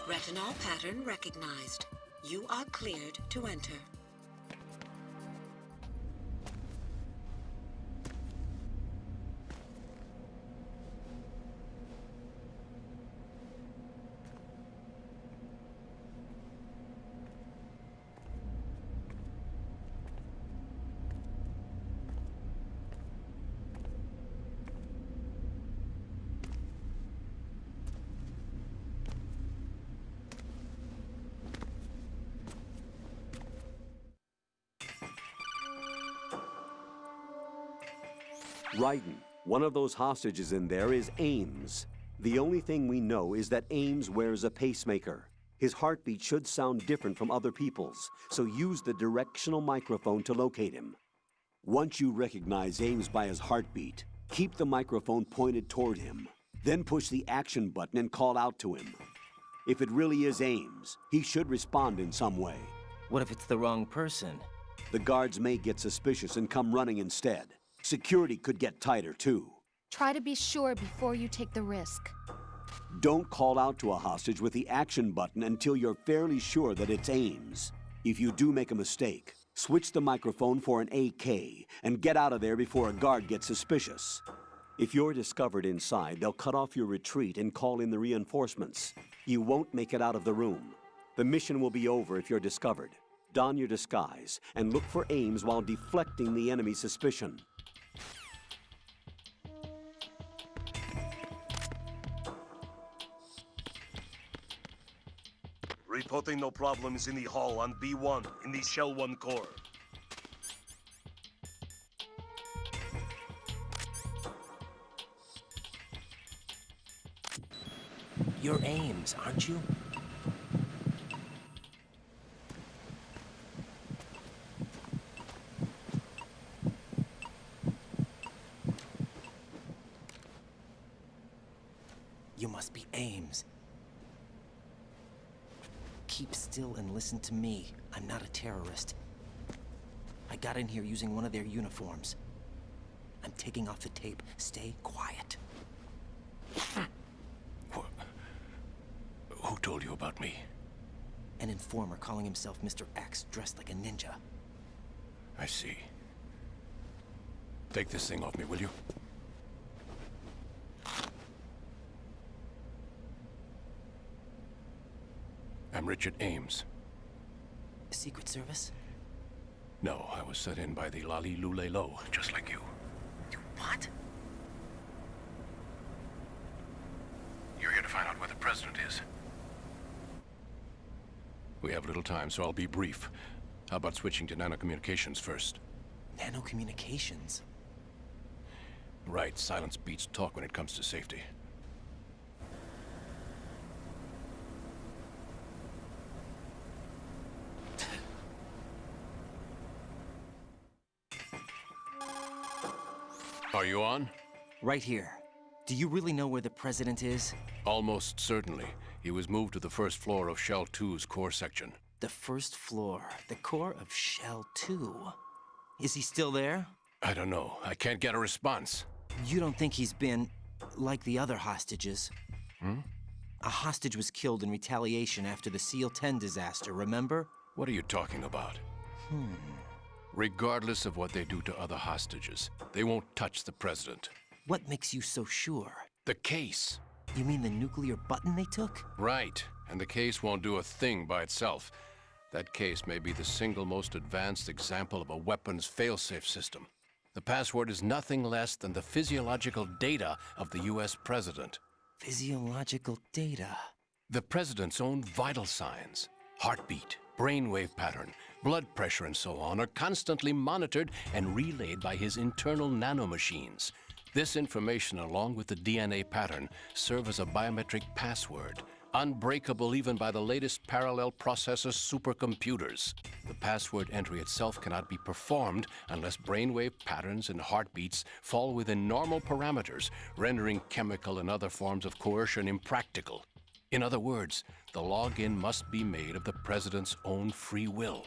Retinol pattern recognized. You are cleared to enter. Raiden, one of those hostages in there is Ames. The only thing we know is that Ames wears a pacemaker. His heartbeat should sound different from other people's, so use the directional microphone to locate him. Once you recognize Ames by his heartbeat, keep the microphone pointed toward him. Then push the action button and call out to him. If it really is Ames, he should respond in some way. What if it's the wrong person? The guards may get suspicious and come running instead. Security could get tighter, too. Try to be sure before you take the risk. Don't call out to a hostage with the action button until you're fairly sure that it's Ames. If you do make a mistake, switch the microphone for an AK and get out of there before a guard gets suspicious. If you're discovered inside, they'll cut off your retreat and call in the reinforcements. You won't make it out of the room. The mission will be over if you're discovered. Don your disguise and look for Ames while deflecting the enemy's suspicion. Reporting no problems in the hall on B1 in the Shell 1 core. You're Ames, aren't you? You must be Ames. Keep still and listen to me. I'm not a terrorist. I got in here using one of their uniforms. I'm taking off the tape. Stay quiet. Who told you about me? An informer calling himself Mr. X, dressed like a ninja. I see. Take this thing off me, will you? I'm Richard Ames. Secret Service? No, I was set in by the Lali Lule Lo, just like you. What? You're here to find out where the president is. We have little time, so I'll be brief. How about switching to nanocommunications first? Nanocommunications? Right, silence beats talk when it comes to safety. Are you on? Right here. Do you really know where the president is? Almost certainly. He was moved to the first floor of Shell 2's core section. The first floor. The core of Shell 2. Is he still there? I don't know. I can't get a response. You don't think he's been like the other hostages? A hostage was killed in retaliation after the SEAL 10 disaster, remember? What are you talking about? Regardless of what they do to other hostages, they won't touch the president. What makes you so sure? The case. You mean the nuclear button they took? Right. And the case won't do a thing by itself. That case may be the single most advanced example of a weapons failsafe system. The password is nothing less than the physiological data of the US president. Physiological data? The president's own vital signs, heartbeat, brainwave pattern, blood pressure, and so on, are constantly monitored and relayed by his internal nanomachines. This information, along with the DNA pattern, serve as a biometric password, unbreakable even by the latest parallel processor supercomputers. The password entry itself cannot be performed unless brainwave patterns and heartbeats fall within normal parameters, rendering chemical and other forms of coercion impractical. In other words, the login must be made of the president's own free will.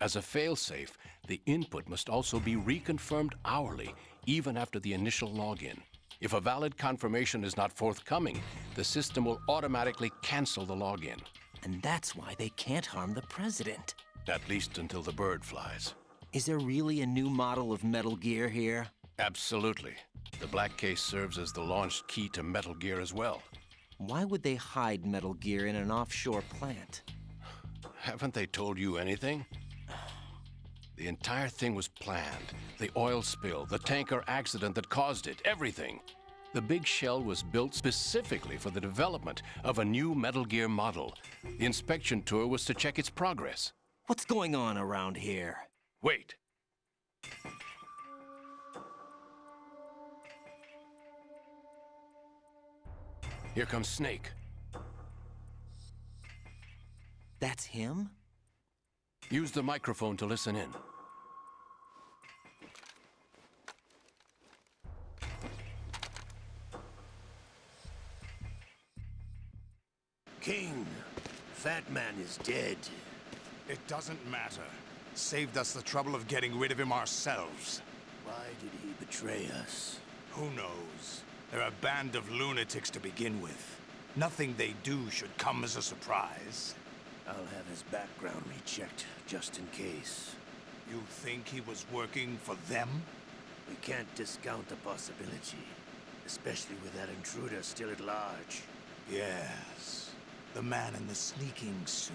As a failsafe, the input must also be reconfirmed hourly, even after the initial login. If a valid confirmation is not forthcoming, the system will automatically cancel the login. And that's why they can't harm the president. At least until the bird flies. Is there really a new model of Metal Gear here? Absolutely. The black case serves as the launch key to Metal Gear as well. Why would they hide Metal Gear in an offshore plant? Haven't they told you anything? The entire thing was planned. The oil spill, the tanker accident that caused it, everything. The big shell was built specifically for the development of a new Metal Gear model. The inspection tour was to check its progress. What's going on around here? Wait. Here comes Snake. That's him? Use the microphone to listen in. King, Fat Man is dead. It doesn't matter. Saved us the trouble of getting rid of him ourselves. Why did he betray us? Who knows? They're a band of lunatics to begin with. Nothing they do should come as a surprise. I'll have his background rechecked, just in case. You think he was working for them? We can't discount the possibility, especially with that intruder still at large. Yes. The man in the sneaking suit.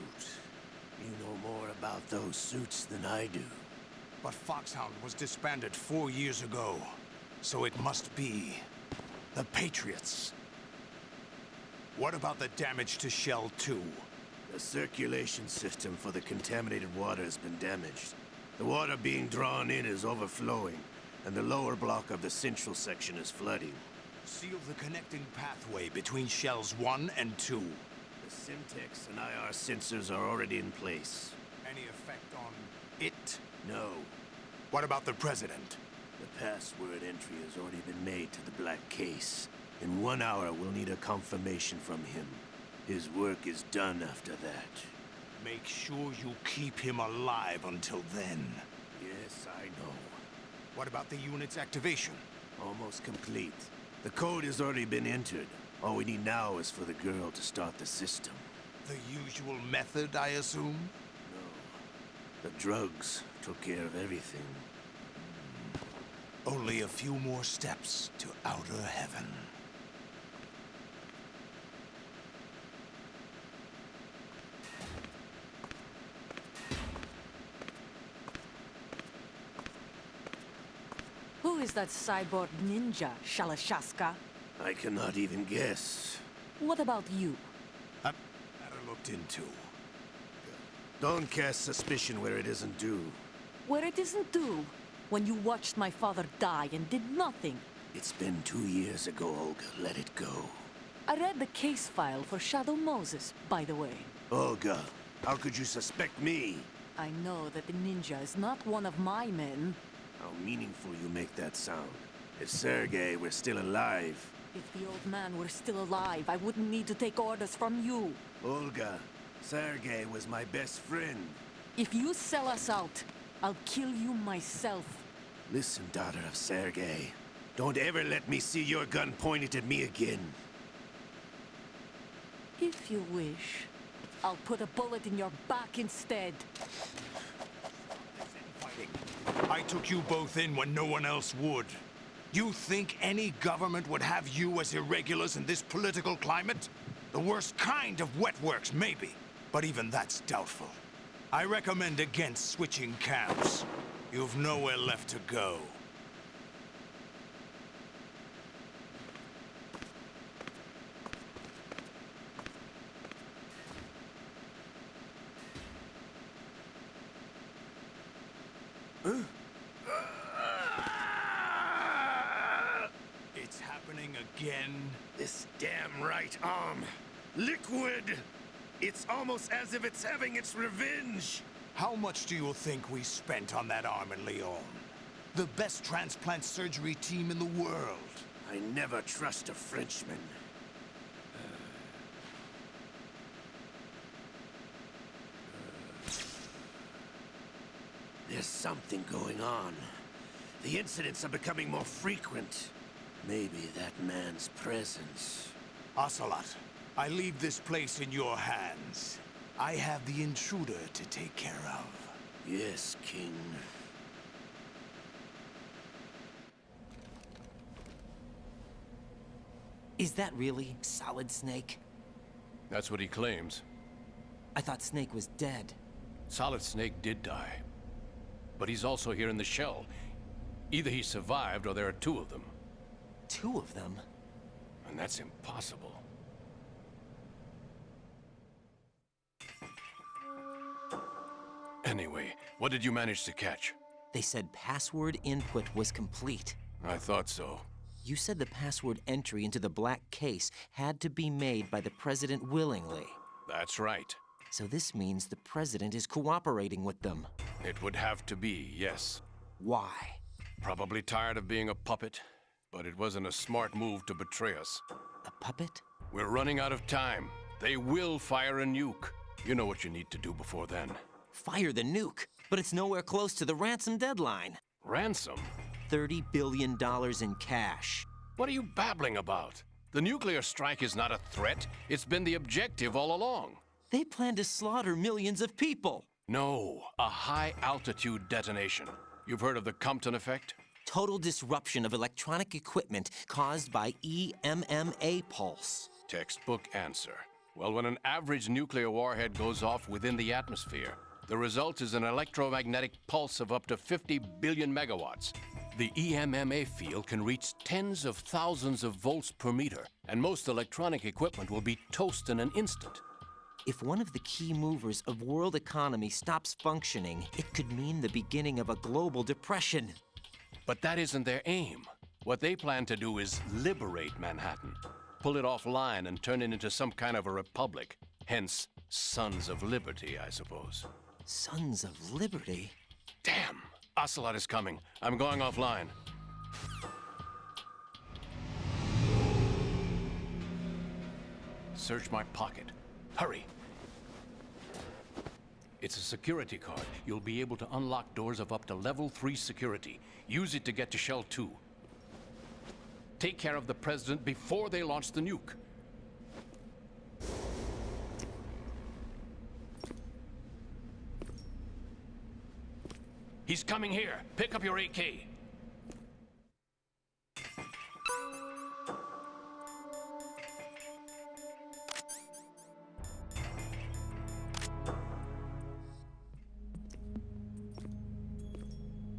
You know more about those suits than I do. But Foxhound was disbanded 4 years ago. So it must be the Patriots. What about the damage to Shell 2? The circulation system for the contaminated water has been damaged. The water being drawn in is overflowing, and the lower block of the central section is flooding. Seal the connecting pathway between Shells 1 and 2. The Simtex and IR sensors are already in place. Any effect on it? No. What about the President? The password entry has already been made to the black case. In 1 hour, we'll need a confirmation from him. His work is done after that. Make sure you keep him alive until then. Yes, I know. What about the unit's activation? Almost complete. The code has already been entered. All we need now is for the girl to start the system. The usual method, I assume? No. The drugs took care of everything. Only a few more steps to outer heaven. Who is that cyborg ninja, Shalashaska? I cannot even guess. What about you? Better looked into. Don't cast suspicion where it isn't due. Where it isn't due? When you watched my father die and did nothing. It's been 2 years ago, Olga. Let it go. I read the case file for Shadow Moses, by the way. Olga, how could you suspect me? I know that the ninja is not one of my men. How meaningful you make that sound. If Sergei were still alive... If the old man were still alive, I wouldn't need to take orders from you. Olga, Sergei was my best friend. If you sell us out, I'll kill you myself. Listen, daughter of Sergei. Don't ever let me see your gun pointed at me again. If you wish, I'll put a bullet in your back instead. I took you both in when no one else would. You think any government would have you as irregulars in this political climate? The worst kind of wet works, maybe. But even that's doubtful. I recommend against switching camps. You've nowhere left to go. It's happening again. This damn right arm. Liquid! It's almost as if it's having its revenge. How much do you think we spent on that arm in Lyon? The best transplant surgery team in the world. I never trust a Frenchman. There's something going on. The incidents are becoming more frequent. Maybe that man's presence. Ocelot, I leave this place in your hands. I have the intruder to take care of. Yes, King. Is that really Solid Snake? That's what he claims. I thought Snake was dead. Solid Snake did die. But he's also here in the shell. Either he survived or there are two of them. Two of them? And that's impossible. Anyway, what did you manage to catch? They said password input was complete. I thought so. You said the password entry into the black case had to be made by the President willingly. That's right. So this means the President is cooperating with them. It would have to be, yes. Why? Probably tired of being a puppet, but it wasn't a smart move to betray us. A puppet? We're running out of time. They will fire a nuke. You know what you need to do before then. Fire the nuke, but it's nowhere close to the ransom deadline. Ransom? $30 billion in cash. What are you babbling about? The nuclear strike is not a threat. It's been the objective all along. They plan to slaughter millions of people. No, a high-altitude detonation. You've heard of the Compton effect? Total disruption of electronic equipment caused by EMMA pulse. Textbook answer. Well, when an average nuclear warhead goes off within the atmosphere, the result is an electromagnetic pulse of up to 50 billion megawatts. The EMMA field can reach tens of thousands of volts per meter, and most electronic equipment will be toast in an instant. If one of the key movers of world economy stops functioning, it could mean the beginning of a global depression. But that isn't their aim. What they plan to do is liberate Manhattan, pull it offline and turn it into some kind of a republic. Hence, Sons of Liberty, I suppose. Sons of Liberty? Damn! Ocelot is coming. I'm going offline. Search my pocket. Hurry! It's a security card. You'll be able to unlock doors of up to level 3 security. Use it to get to Shell 2. Take care of the President before they launch the nuke. He's coming here. Pick up your AK.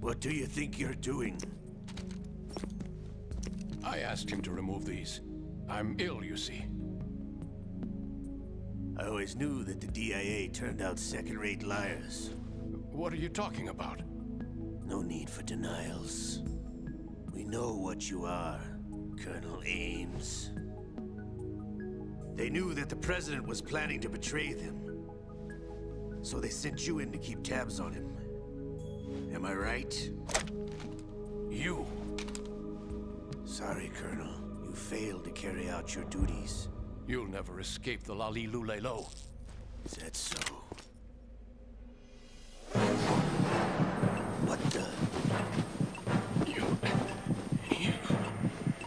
What do you think you're doing? I asked him to remove these. I'm ill, you see. I always knew that the DIA turned out second-rate liars. What are you talking about? No need for denials. We know what you are, Colonel Ames. They knew that the President was planning to betray them. So they sent you in to keep tabs on him. Am I right? You! Sorry, Colonel. You failed to carry out your duties. You'll never escape the Lali-Lulelo. Is that so? What the?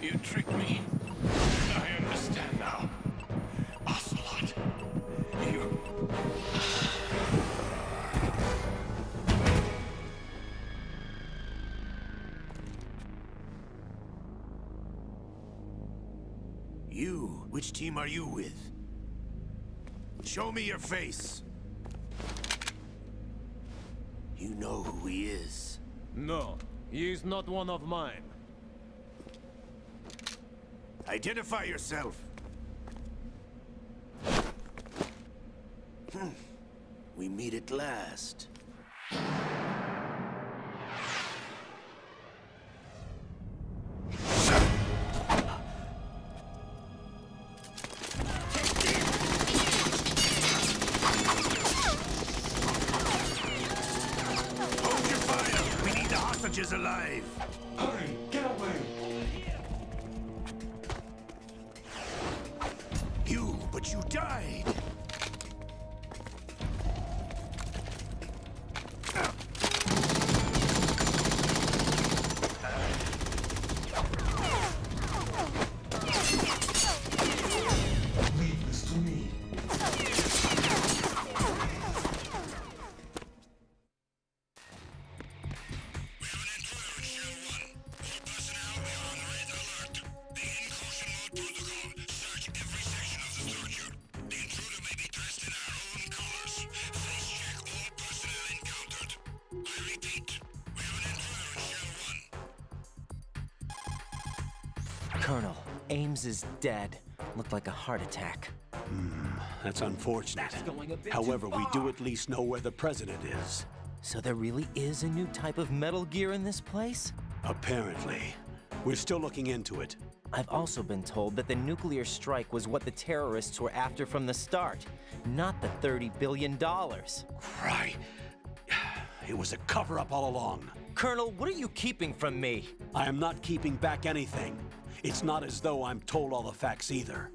You tricked me. I understand now. Ocelot, you... You? Which team are you with? Show me your face. You know who he is. No, he is not one of mine. Identify yourself. We meet at last. Is alive. Hurry, get away. But you died. Leave this to me. Colonel, Ames is dead. Looked like a heart attack. That's unfortunate. However, we do at least know where the President is. So there really is a new type of Metal Gear in this place? Apparently. We're still looking into it. I've also been told that the nuclear strike was what the terrorists were after from the start, not the $30 billion. Right. It was a cover-up all along. Colonel, what are you keeping from me? I am not keeping back anything. It's not as though I'm told all the facts either.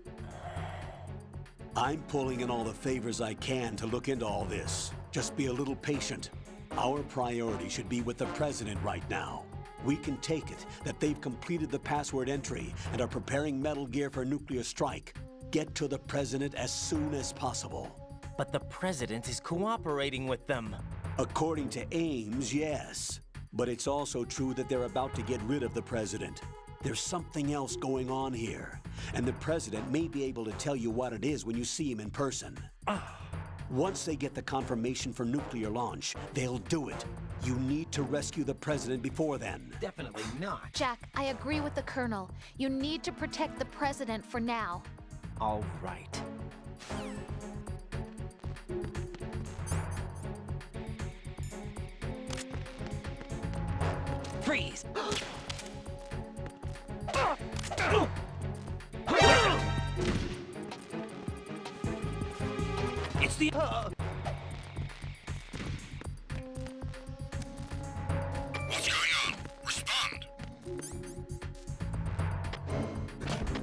I'm pulling in all the favors I can to look into all this. Just be a little patient. Our priority should be with the President right now. We can take it that they've completed the password entry and are preparing Metal Gear for nuclear strike. Get to the President as soon as possible. But the President is cooperating with them. According to Ames, yes. But it's also true that they're about to get rid of the President. There's something else going on here, and the President may be able to tell you what it is when you see him in person. Once they get the confirmation for nuclear launch, they'll do it. You need to rescue the President before then. Definitely not. Jack, I agree with the Colonel. You need to protect the President for now. All right. Freeze! It's the... What's going on? Respond!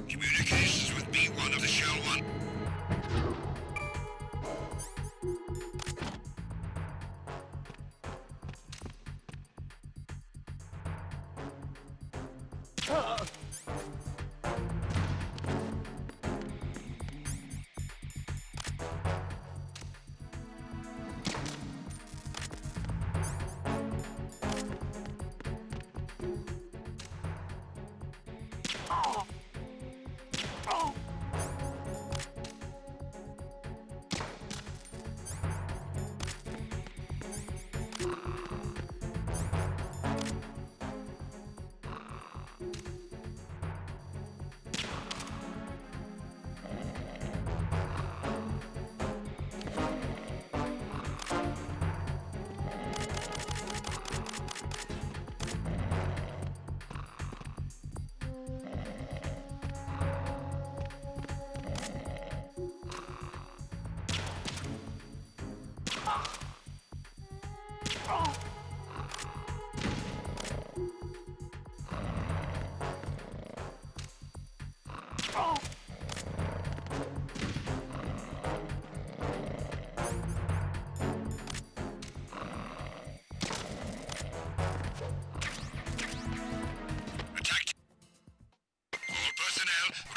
Communications with B1 of the Shell 1.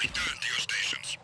Return to your stations.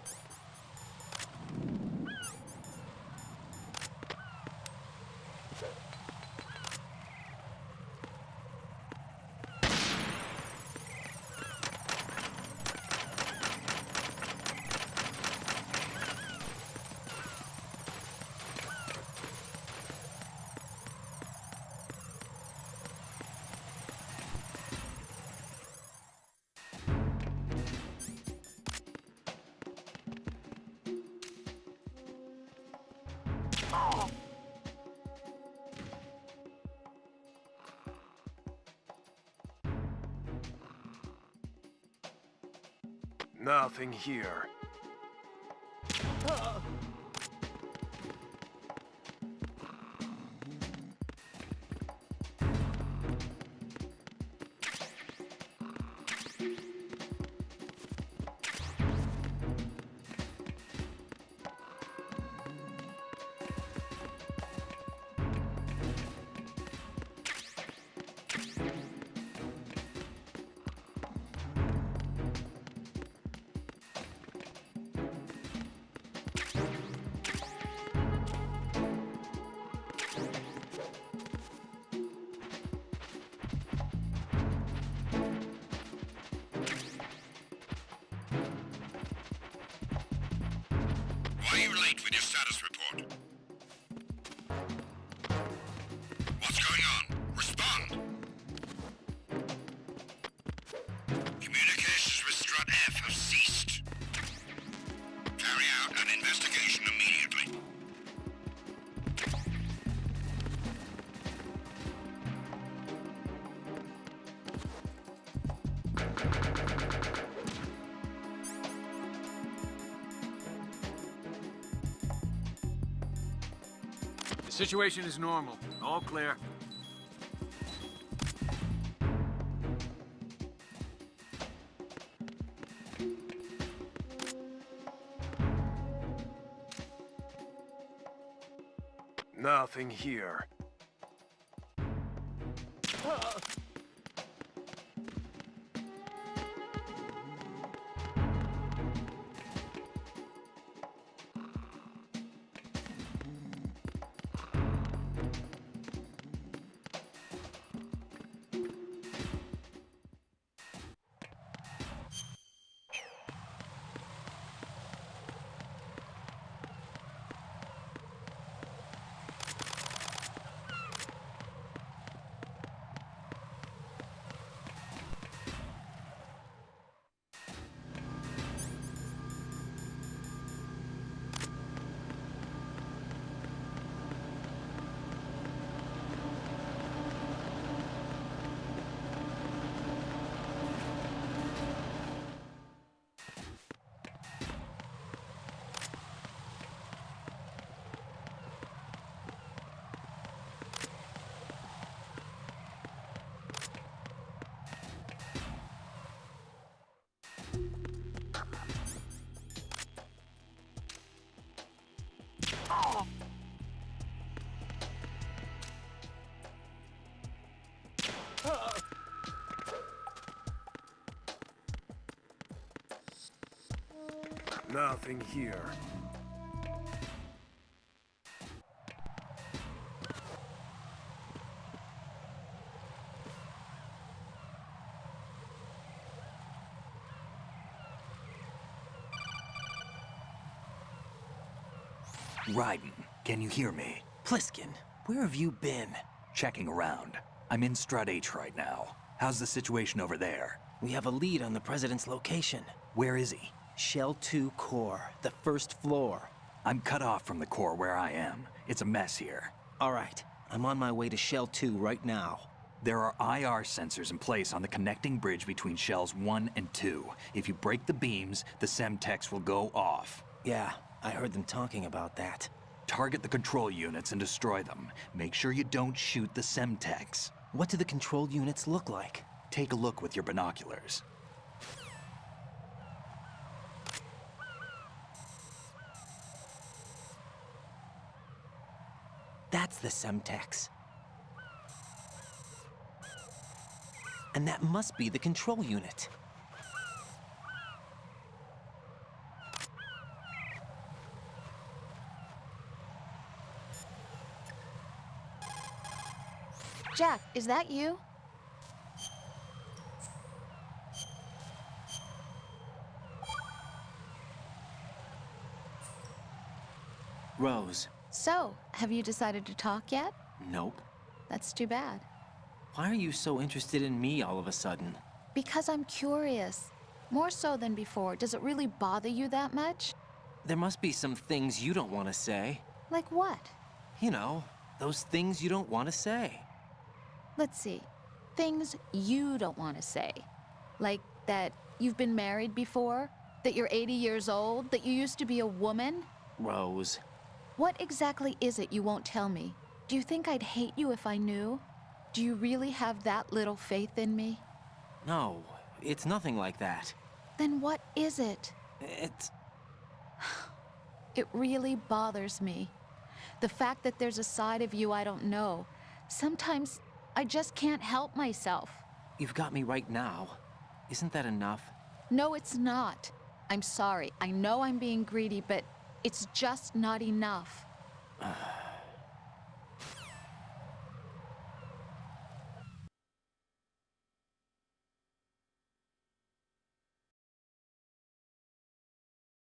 Nothing here. Why are you late with your status report? What's going on? Respond! Communications with Strut F have ceased. Carry out an investigation immediately. The situation is normal. All clear. Nothing here. Nothing here. Raiden, can you hear me? Pliskin, where have you been? Checking around. I'm in Strut H right now. How's the situation over there? We have a lead on the President's location. Where is he? Shell 2 core, the first floor. I'm cut off from the core where I am. It's a mess here. All right, I'm on my way to Shell 2 right now. There are IR sensors in place on the connecting bridge between Shells 1 and 2. If you break the beams, the Semtex will go off. Yeah, I heard them talking about that. Target the control units and destroy them. Make sure you don't shoot the Semtex. What do the control units look like? Take a look with your binoculars. That's the Semtex. And that must be the control unit. Jack, is that you? Rose. So, have you decided to talk yet? Nope. That's too bad. Why are you so interested in me all of a sudden? Because I'm curious. More so than before. Does it really bother you that much? There must be some things you don't want to say. Like what? You know, those things you don't want to say. Let's see. Things you don't want to say. Like that you've been married before? That you're 80 years old? That you used to be a woman? Rose. What exactly is it you won't tell me? Do you think I'd hate you if I knew? Do you really have that little faith in me? No, it's nothing like that. Then what is it? It's... It really bothers me. The fact that there's a side of you I don't know. Sometimes I just can't help myself. You've got me right now. Isn't that enough? No, it's not. I'm sorry. I know I'm being greedy, but it's just not enough.